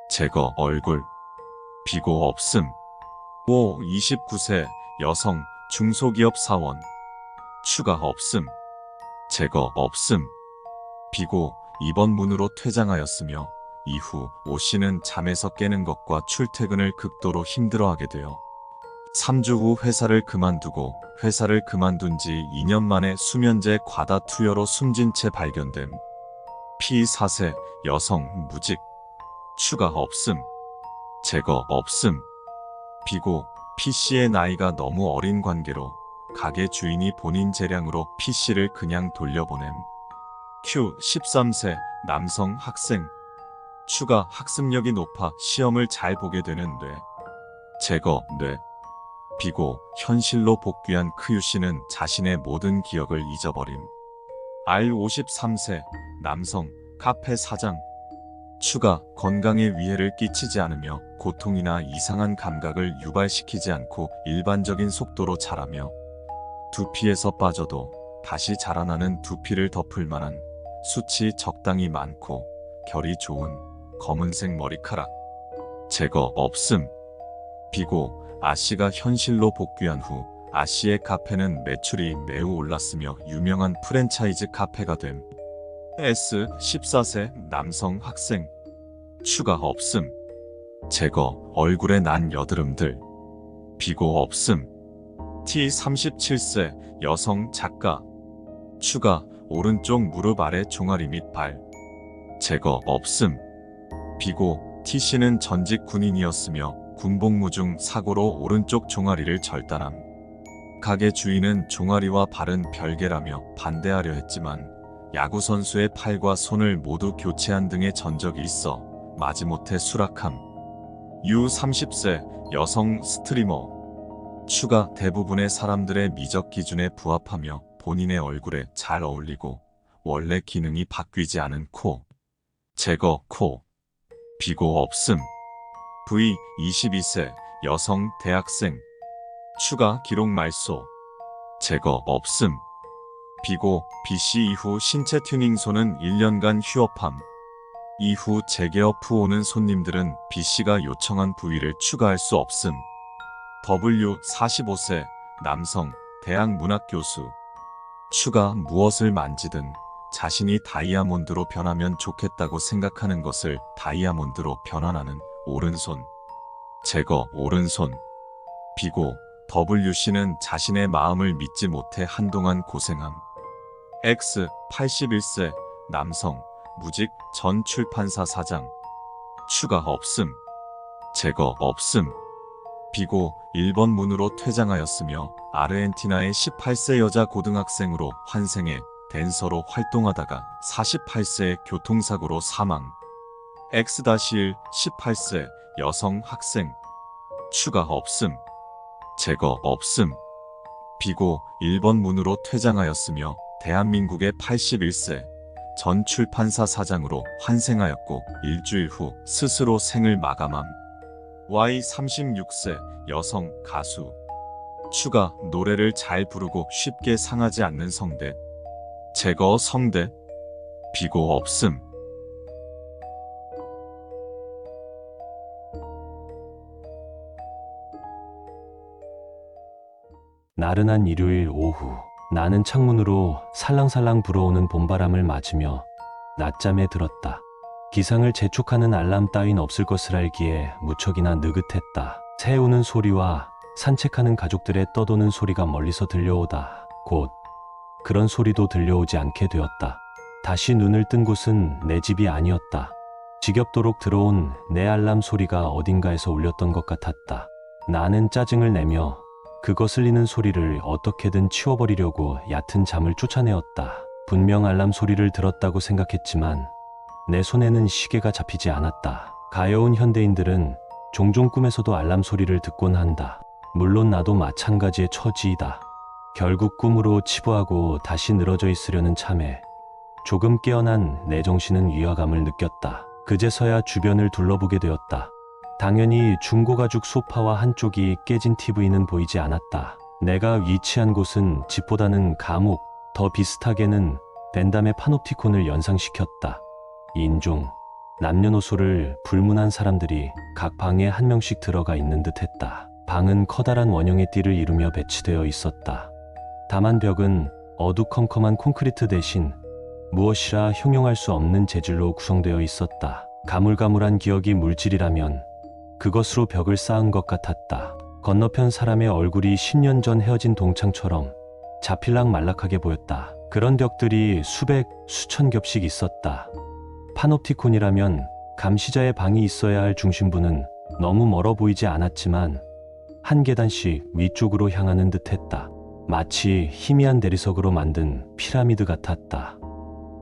제거 얼굴 비고 없음. O 29세 여성 중소기업 사원 추가 없음 제거 없음 비고 2번 문으로 퇴장하였으며 이후 O씨는 잠에서 깨는 것과 출퇴근을 극도로 힘들어하게 되어 3주 후 회사를 그만두고 회사를 그만둔 지 2년 만에 수면제 과다 투여로 숨진 채 발견됨. P 4세 여성 무직 추가 없음 제거 없음 비고 P씨의 나이가 너무 어린 관계로 가게 주인이 본인 재량으로 P씨를 그냥 돌려보냄. Q 13세 남성 학생 추가 학습력이 높아 시험을 잘 보게 되는 뇌 제거 뇌 비고 현실로 복귀한 크유씨는 자신의 모든 기억을 잊어버림. R 53세 남성 카페 사장 추가 건강에 위해를 끼치지 않으며 고통이나 이상한 감각을 유발시키지 않고 일반적인 속도로 자라며 두피에서 빠져도 다시 자라나는 두피를 덮을 만한 숱이 적당히 많고 결이 좋은 검은색 머리카락. 제거 없음. 비고 아씨가 현실로 복귀한 후 아씨의 카페는 매출이 매우 올랐으며 유명한 프랜차이즈 카페가 됨. S 14세 남성 학생. 추가 없음. 제거 얼굴에 난 여드름들. 비고 없음. T 37세 여성 작가. 추가 오른쪽 무릎 아래 종아리 및 발. 제거 없음. 비고 T씨는 전직 군인이었으며 군복무 중 사고로 오른쪽 종아리를 절단함. 가게 주인은 종아리와 발은 별개라며 반대하려 했지만 야구선수의 팔과 손을 모두 교체한 등의 전적이 있어 마지못해 수락함. U 30세 여성 스트리머. 추가 대부분의 사람들의 미적 기준에 부합하며 본인의 얼굴에 잘 어울리고 원래 기능이 바뀌지 않은 코. 제거 코. 비고 없음. V 22세 여성 대학생. 추가 기록 말소. 제거 없음. 비고 BC 이후 신체 튜닝소는 1년간 휴업함. 이후 재개업 후 오는 손님들은 B씨가 요청한 부위를 추가할 수 없음. W 45세 남성 대학 문학 교수. 추가 무엇을 만지든 자신이 다이아몬드로 변하면 좋겠다고 생각하는 것을 다이아몬드로 변환하는 오른손. 제거 오른손. 비고 WC는 자신의 마음을 믿지 못해 한동안 고생함. X 81세 남성 무직 전 출판사 사장. 추가 없음. 제거 없음. 비고 일본 문으로 퇴장하였으며 아르헨티나의 18세 여자 고등학생으로 환생해 댄서로 활동하다가 48세에 교통사고로 사망. X-1 18세 여성 학생. 추가 없음. 제거 없음. 비고 일본 문으로 퇴장하였으며 대한민국의 81세 전 출판사 사장으로 환생하였고 일주일 후 스스로 생을 마감함. Y 36세 여성 가수. 추가 노래를 잘 부르고 쉽게 상하지 않는 성대. 제거 성대. 비고 없음. 나른한 일요일 오후, 나는 창문으로 살랑살랑 불어오는 봄바람을 맞으며 낮잠에 들었다. 기상을 재촉하는 알람 따윈 없을 것을 알기에 무척이나 느긋했다. 새 우는 소리와 산책하는 가족들의 떠도는 소리가 멀리서 들려오다 곧 그런 소리도 들려오지 않게 되었다. 다시 눈을 뜬 곳은 내 집이 아니었다. 지겹도록 들어온 내 알람 소리가 어딘가에서 울렸던 것 같았다. 나는 짜증을 내며 그 거슬리는 소리를 어떻게든 치워버리려고 얕은 잠을 쫓아내었다. 분명 알람 소리를 들었다고 생각했지만 내 손에는 시계가 잡히지 않았다. 가여운 현대인들은 종종 꿈에서도 알람 소리를 듣곤 한다. 물론 나도 마찬가지의 처지이다. 결국 꿈으로 치부하고 다시 늘어져 있으려는 참에 조금 깨어난 내 정신은 위화감을 느꼈다. 그제서야 주변을 둘러보게 되었다. 당연히 중고가죽 소파와 한쪽이 깨진 TV는 보이지 않았다. 내가 위치한 곳은 집보다는 감옥, 더 비슷하게는 벤담의 파놉티콘을 연상시켰다. 인종, 남녀노소를 불문한 사람들이 각 방에 한 명씩 들어가 있는 듯 했다. 방은 커다란 원형의 띠를 이루며 배치되어 있었다. 다만 벽은 어두컴컴한 콘크리트 대신 무엇이라 형용할 수 없는 재질로 구성되어 있었다. 가물가물한 기억이 물질이라면 그것으로 벽을 쌓은 것 같았다. 건너편 사람의 얼굴이 10년 전 헤어진 동창처럼 자필락 말락하게 보였다. 그런 벽들이 수백, 수천 겹씩 있었다. 파놉티콘이라면 감시자의 방이 있어야 할 중심부는 너무 멀어 보이지 않았지만 한 계단씩 위쪽으로 향하는 듯했다. 마치 희미한 대리석으로 만든 피라미드 같았다.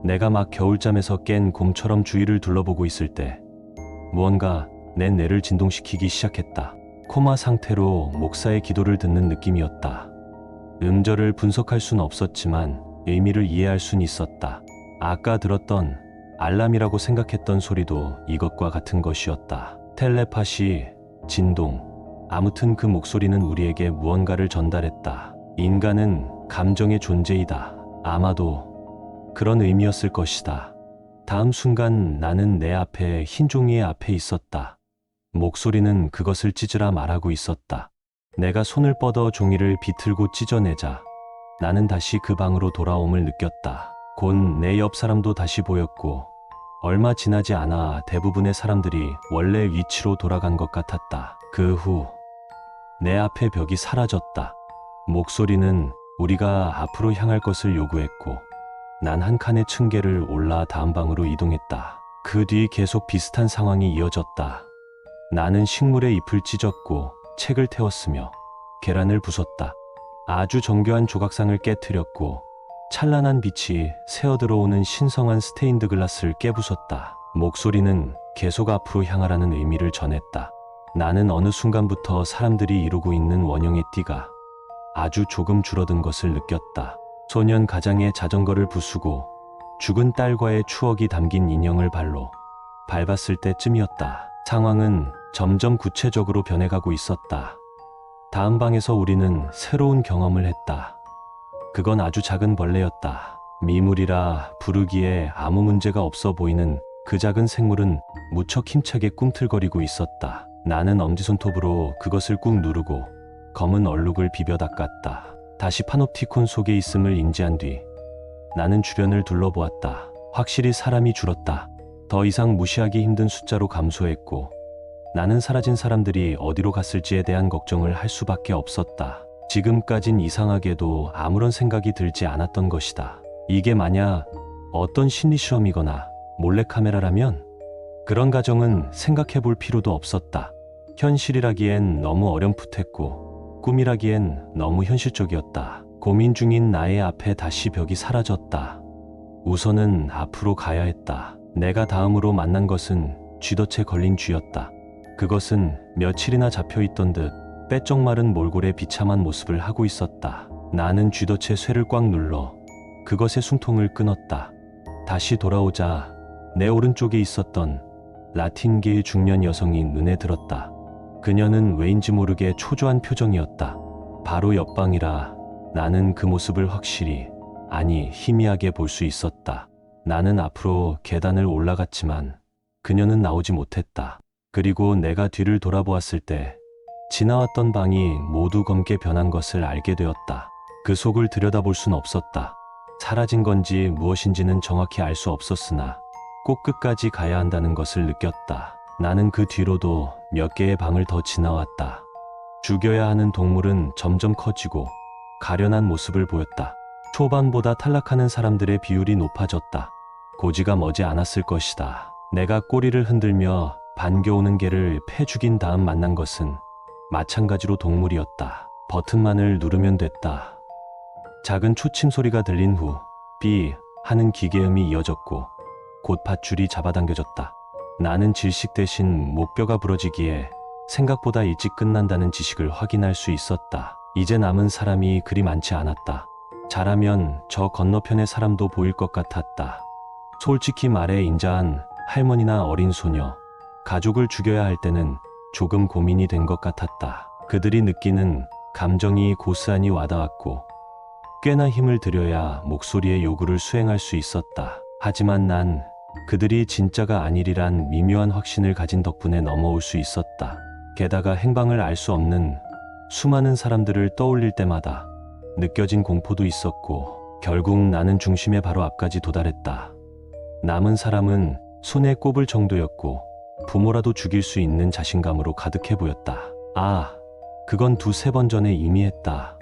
내가 막 겨울잠에서 깬 곰처럼 주위를 둘러보고 있을 때 무언가 내 뇌를 진동시키기 시작했다. 코마 상태로 목사의 기도를 듣는 느낌이었다. 음절을 분석할 수는 없었지만 의미를 이해할 수는 있었다. 아까 들었던 알람이라고 생각했던 소리도 이것과 같은 것이었다. 텔레파시, 진동, 아무튼 그 목소리는 우리에게 무언가를 전달했다. 인간은 감정의 존재이다. 아마도 그런 의미였을 것이다. 다음 순간 나는 내 앞에 흰 종이의 앞에 있었다. 목소리는 그것을 찢으라 말하고 있었다. 내가 손을 뻗어 종이를 비틀고 찢어내자 나는 다시 그 방으로 돌아옴을 느꼈다. 곧 내 옆 사람도 다시 보였고 얼마 지나지 않아 대부분의 사람들이 원래 위치로 돌아간 것 같았다. 그 후 내 앞에 벽이 사라졌다. 목소리는 우리가 앞으로 향할 것을 요구했고 난 한 칸의 층계를 올라 다음 방으로 이동했다. 그 뒤 계속 비슷한 상황이 이어졌다. 나는 식물의 잎을 찢었고 책을 태웠으며 계란을 부쉈다. 아주 정교한 조각상을 깨뜨렸고 찬란한 빛이 새어들어오는 신성한 스테인드 글라스를 깨부쉈다. 목소리는 계속 앞으로 향하라는 의미를 전했다. 나는 어느 순간부터 사람들이 이루고 있는 원형의 띠가 아주 조금 줄어든 것을 느꼈다. 소년 가장의 자전거를 부수고 죽은 딸과의 추억이 담긴 인형을 발로 밟았을 때쯤이었다. 상황은 점점 구체적으로 변해가고 있었다. 다음 방에서 우리는 새로운 경험을 했다. 그건 아주 작은 벌레였다. 미물이라 부르기에 아무 문제가 없어 보이는 그 작은 생물은 무척 힘차게 꿈틀거리고 있었다. 나는 엄지손톱으로 그것을 꾹 누르고 검은 얼룩을 비벼 닦았다. 다시 파놉티콘 속에 있음을 인지한 뒤 나는 주변을 둘러보았다. 확실히 사람이 줄었다. 더 이상 무시하기 힘든 숫자로 감소했고 나는 사라진 사람들이 어디로 갔을지에 대한 걱정을 할 수밖에 없었다. 지금까진 이상하게도 아무런 생각이 들지 않았던 것이다. 이게 만약 어떤 심리시험이거나 몰래카메라라면 그런 가정은 생각해 볼 필요도 없었다. 현실이라기엔 너무 어렴풋했고 꿈이라기엔 너무 현실적이었다. 고민 중인 나의 앞에 다시 벽이 사라졌다. 우선은 앞으로 가야 했다. 내가 다음으로 만난 것은 쥐덫에 걸린 쥐였다. 그것은 며칠이나 잡혀있던 듯 빼쩍 마른 몰골의 비참한 모습을 하고 있었다. 나는 쥐덫의 쇠를 꽉 눌러 그것의 숨통을 끊었다. 다시 돌아오자 내 오른쪽에 있었던 라틴계의 중년 여성이 눈에 들었다. 그녀는 왜인지 모르게 초조한 표정이었다. 바로 옆방이라 나는 그 모습을 확실히, 아니 희미하게 볼 수 있었다. 나는 앞으로 계단을 올라갔지만 그녀는 나오지 못했다. 그리고 내가 뒤를 돌아보았을 때 지나왔던 방이 모두 검게 변한 것을 알게 되었다. 그 속을 들여다볼 순 없었다. 사라진 건지 무엇인지는 정확히 알 수 없었으나 꼭 끝까지 가야 한다는 것을 느꼈다. 나는 그 뒤로도 몇 개의 방을 더 지나왔다. 죽여야 하는 동물은 점점 커지고 가련한 모습을 보였다. 초반보다 탈락하는 사람들의 비율이 높아졌다. 고지가 머지 않았을 것이다. 내가 꼬리를 흔들며 반겨오는 개를 패 죽인 다음 만난 것은 마찬가지로 동물이었다. 버튼만을 누르면 됐다. 작은 초침 소리가 들린 후 삐 하는 기계음이 이어졌고 곧 밧줄이 잡아당겨졌다. 나는 질식 대신 목뼈가 부러지기에 생각보다 일찍 끝난다는 지식을 확인할 수 있었다. 이제 남은 사람이 그리 많지 않았다. 잘하면 저 건너편의 사람도 보일 것 같았다. 솔직히 말해 인자한 할머니나 어린 소녀, 가족을 죽여야 할 때는 조금 고민이 된 것 같았다. 그들이 느끼는 감정이 고스란히 와닿았고 꽤나 힘을 들여야 목소리의 요구를 수행할 수 있었다. 하지만 난 그들이 진짜가 아니리란 미묘한 확신을 가진 덕분에 넘어올 수 있었다. 게다가 행방을 알 수 없는 수많은 사람들을 떠올릴 때마다 느껴진 공포도 있었고 결국 나는 중심의 바로 앞까지 도달했다. 남은 사람은 손에 꼽을 정도였고 부모라도 죽일 수 있는 자신감으로 가득해 보였다. 아, 그건 두세 번 전에 이미 했다.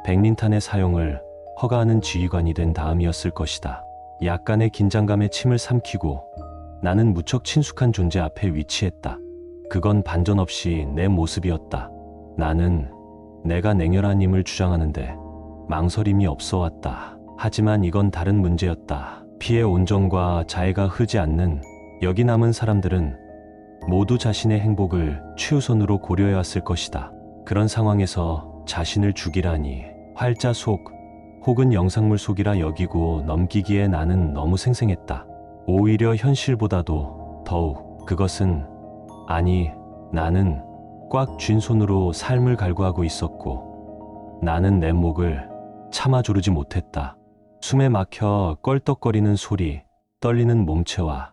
백린탄의 사용을 허가하는 지휘관이 된 다음이었을 것이다. 약간의 긴장감에 침을 삼키고 나는 무척 친숙한 존재 앞에 위치했다. 그건 반전 없이 내 모습이었다. 나는 내가 냉혈한 힘을 주장하는데 망설임이 없어 왔다. 하지만 이건 다른 문제였다. 피의 온정과 자애가 흐지 않는 여기 남은 사람들은 모두 자신의 행복을 최우선으로 고려해왔을 것이다. 그런 상황에서 자신을 죽이라니 활자 속 혹은 영상물 속이라 여기고 넘기기에 나는 너무 생생했다. 오히려 현실보다도 더욱 그것은, 아니 나는 꽉 쥔 손으로 삶을 갈구하고 있었고 나는 내 목을 차마 조르지 못했다. 숨에 막혀 껄떡거리는 소리, 떨리는 몸체와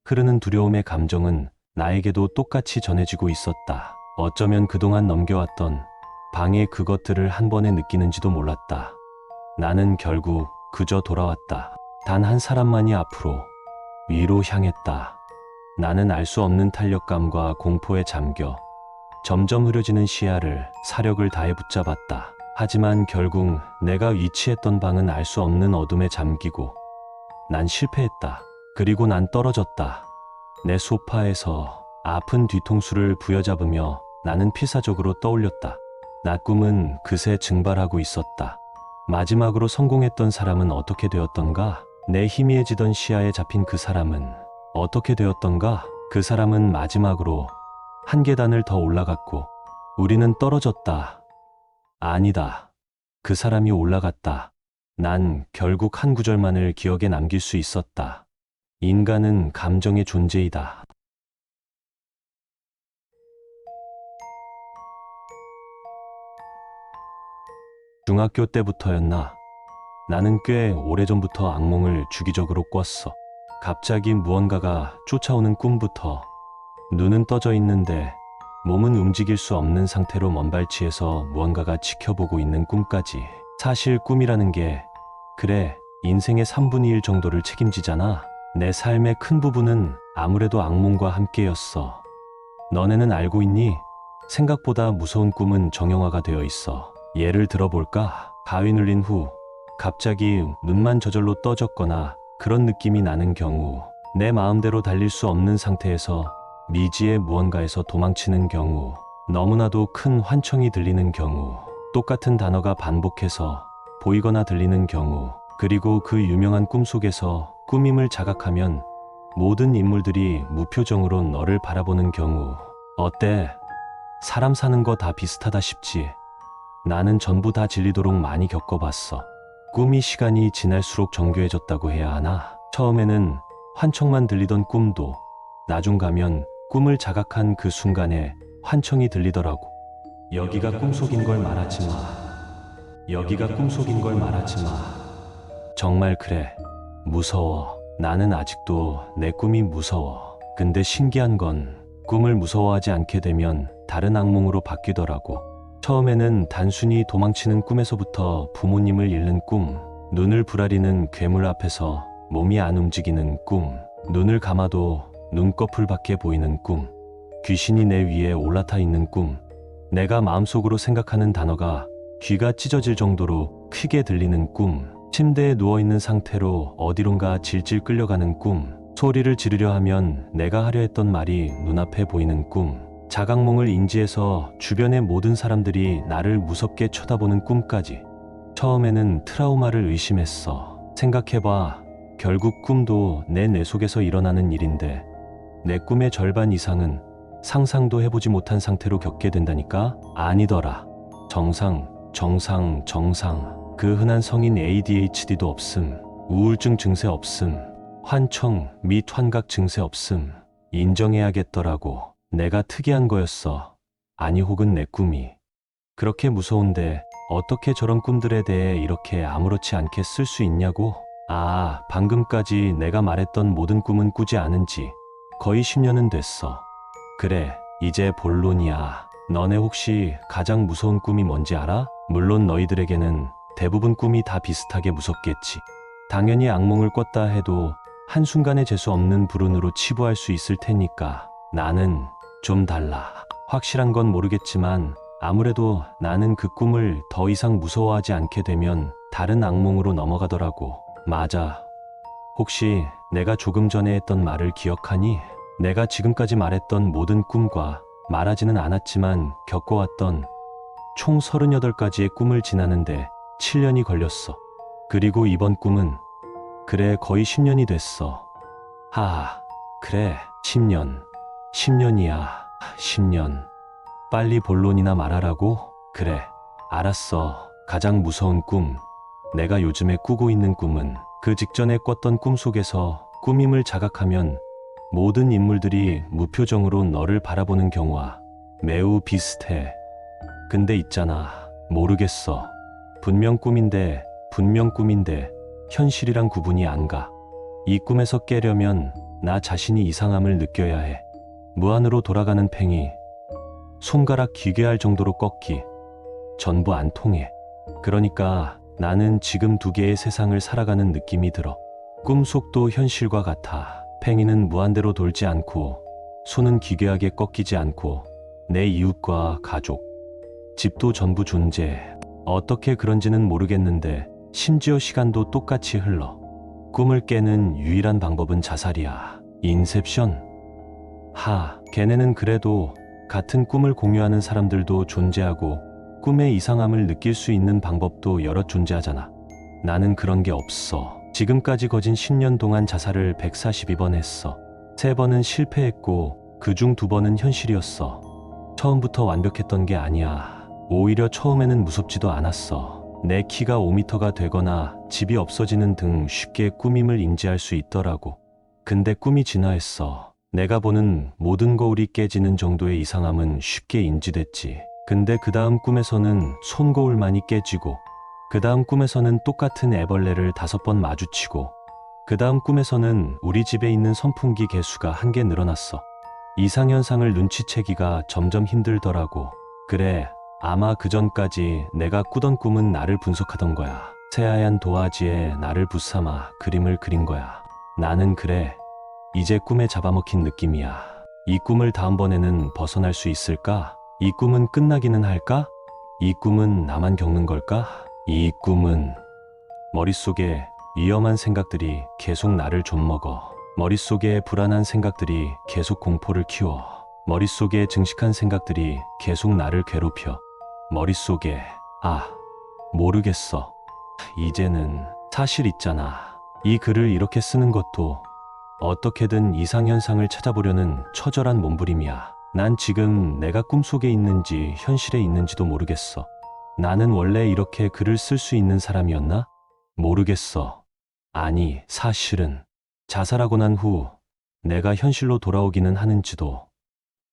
흐르는 두려움의 감정은 나에게도 똑같이 전해지고 있었다. 어쩌면 그동안 넘겨왔던 방해 그것들을 한 번에 느끼는지도 몰랐다. 나는 결국 그저 돌아왔다. 단 한 사람만이 앞으로, 위로 향했다. 나는 알 수 없는 탄력감과 공포에 잠겨 점점 흐려지는 시야를 사력을 다해 붙잡았다. 하지만 결국 내가 위치했던 방은 알 수 없는 어둠에 잠기고 난 실패했다. 그리고 난 떨어졌다. 내 소파에서 아픈 뒤통수를 부여잡으며 나는 필사적으로 떠올렸다. 낮 꿈은 그새 증발하고 있었다. 마지막으로 성공했던 사람은 어떻게 되었던가? 내 희미해지던 시야에 잡힌 그 사람은 어떻게 되었던가? 그 사람은 마지막으로 한 계단을 더 올라갔고 우리는 떨어졌다. 아니다. 그 사람이 올라갔다. 난 결국 한 구절만을 기억에 남길 수 있었다. 인간은 감정의 존재이다. 중학교 때부터였나? 나는 꽤 오래전부터 악몽을 주기적으로 꿨어. 갑자기 무언가가 쫓아오는 꿈부터 눈은 떠져 있는데 몸은 움직일 수 없는 상태로 먼발치에서 무언가가 지켜보고 있는 꿈까지. 사실 꿈이라는 게 그래 인생의 3분의 1 정도를 책임지잖아. 내 삶의 큰 부분은 아무래도 악몽과 함께였어. 너네는 알고 있니? 생각보다 무서운 꿈은 정형화가 되어 있어. 예를 들어볼까? 가위 눌린 후 갑자기 눈만 저절로 떠졌거나 그런 느낌이 나는 경우, 내 마음대로 달릴 수 없는 상태에서 미지의 무언가에서 도망치는 경우, 너무나도 큰 환청이 들리는 경우, 똑같은 단어가 반복해서 보이거나 들리는 경우, 그리고 그 유명한 꿈속에서 꾸밈을 자각하면 모든 인물들이 무표정으로 너를 바라보는 경우. 어때? 사람 사는 거 다 비슷하다 싶지? 나는 전부 다 질리도록 많이 겪어봤어. 꿈이 시간이 지날수록 정교해졌다고 해야 하나? 처음에는 환청만 들리던 꿈도 나중 가면 꿈을 자각한 그 순간에 환청이 들리더라고. 여기가 꿈속인 걸 말하지 마. 여기가 꿈속인 걸 말하지 마. 정말 그래. 무서워. 나는 아직도 내 꿈이 무서워. 근데 신기한 건 꿈을 무서워하지 않게 되면 다른 악몽으로 바뀌더라고. 처음에는 단순히 도망치는 꿈에서부터 부모님을 잃는 꿈, 눈을 부라리는 괴물 앞에서 몸이 안 움직이는 꿈, 눈을 감아도 눈꺼풀밖에 보이는 꿈, 귀신이 내 위에 올라타 있는 꿈, 내가 마음속으로 생각하는 단어가 귀가 찢어질 정도로 크게 들리는 꿈, 침대에 누워있는 상태로 어디론가 질질 끌려가는 꿈, 소리를 지르려 하면 내가 하려 했던 말이 눈앞에 보이는 꿈, 자각몽을 인지해서 주변의 모든 사람들이 나를 무섭게 쳐다보는 꿈까지. 처음에는 트라우마를 의심했어. 생각해봐. 결국 꿈도 내 뇌 속에서 일어나는 일인데 내 꿈의 절반 이상은 상상도 해보지 못한 상태로 겪게 된다니까? 아니더라. 정상. 그 흔한 성인 ADHD도 없음. 우울증 증세 없음. 환청 및 환각 증세 없음. 인정해야겠더라고. 내가 특이한 거였어. 아니 혹은 내 꿈이. 그렇게 무서운데 어떻게 저런 꿈들에 대해 이렇게 아무렇지 않게 쓸 수 있냐고? 아, 방금까지 내가 말했던 모든 꿈은 꾸지 않은 지 거의 10년은 됐어. 그래, 이제 본론이야. 너네 혹시 가장 무서운 꿈이 뭔지 알아? 물론 너희들에게는 대부분 꿈이 다 비슷하게 무섭겠지. 당연히 악몽을 꿨다 해도 한순간에 재수 없는 불운으로 치부할 수 있을 테니까. 나는 좀 달라. 확실한 건 모르겠지만 아무래도 나는 그 꿈을 더 이상 무서워하지 않게 되면 다른 악몽으로 넘어가더라고. 맞아. 혹시 내가 조금 전에 했던 말을 기억하니? 내가 지금까지 말했던 모든 꿈과 말하지는 않았지만 겪어왔던 총 38가지의 꿈을 지나는데 7년이 걸렸어. 그리고 이번 꿈은 그래 거의 10년이 됐어. 그래 10년이야. 10년. 빨리 본론이나 말하라고? 그래, 알았어. 가장 무서운 꿈. 내가 요즘에 꾸고 있는 꿈은 그 직전에 꿨던 꿈 속에서 꾸밈을 자각하면 모든 인물들이 무표정으로 너를 바라보는 경우와 매우 비슷해. 근데 있잖아. 모르겠어. 분명 꿈인데 현실이랑 구분이 안 가. 이 꿈에서 깨려면 나 자신이 이상함을 느껴야 해. 무한으로 돌아가는 팽이, 손가락 기괴할 정도로 꺾기, 전부 안 통해. 그러니까 나는 지금 두 개의 세상을 살아가는 느낌이 들어. 꿈속도 현실과 같아. 팽이는 무한대로 돌지 않고, 손은 기괴하게 꺾이지 않고, 내 이웃과 가족, 집도 전부 존재. 어떻게 그런지는 모르겠는데 심지어 시간도 똑같이 흘러. 꿈을 깨는 유일한 방법은 자살이야. 인셉션. 걔네는 그래도 같은 꿈을 공유하는 사람들도 존재하고 꿈의 이상함을 느낄 수 있는 방법도 여러 존재하잖아. 나는 그런 게 없어. 지금까지 거진 10년 동안 자살을 142번 했어. 3번은 실패했고 그중 2번은 현실이었어. 처음부터 완벽했던 게 아니야. 오히려 처음에는 무섭지도 않았어. 내 키가 5m가 되거나 집이 없어지는 등 쉽게 꿈임을 인지할 수 있더라고. 근데 꿈이 진화했어. 내가 보는 모든 거울이 깨지는 정도의 이상함은 쉽게 인지됐지. 근데 그 다음 꿈에서는 손거울만이 깨지고, 그 다음 꿈에서는 똑같은 애벌레를 5번 마주치고, 그 다음 꿈에서는 우리 집에 있는 선풍기 개수가 1개 늘어났어. 이상현상을 눈치채기가 점점 힘들더라고. 그래, 아마 그 전까지 내가 꾸던 꿈은 나를 분석하던 거야. 새하얀 도화지에 나를 붙삼아 그림을 그린 거야. 나는 그래, 이제 꿈에 잡아먹힌 느낌이야. 이 꿈을 다음번에는 벗어날 수 있을까? 이 꿈은 끝나기는 할까? 이 꿈은 나만 겪는 걸까? 이 꿈은... 머릿속에 위험한 생각들이 계속 나를 좀먹어. 머릿속에 불안한 생각들이 계속 공포를 키워. 머릿속에 증식한 생각들이 계속 나를 괴롭혀. 머릿속에 모르겠어. 이제는 사실 있잖아. 이 글을 이렇게 쓰는 것도 어떻게든 이상현상을 찾아보려는 처절한 몸부림이야. 난 지금 내가 꿈속에 있는지 현실에 있는지도 모르겠어. 나는 원래 이렇게 글을 쓸 수 있는 사람이었나? 모르겠어. 아니, 사실은 자살하고 난 후 내가 현실로 돌아오기는 하는지도.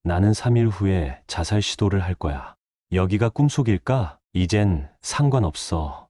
나는 3일 후에 자살 시도를 할 거야. 여기가 꿈속일까? 이젠 상관없어.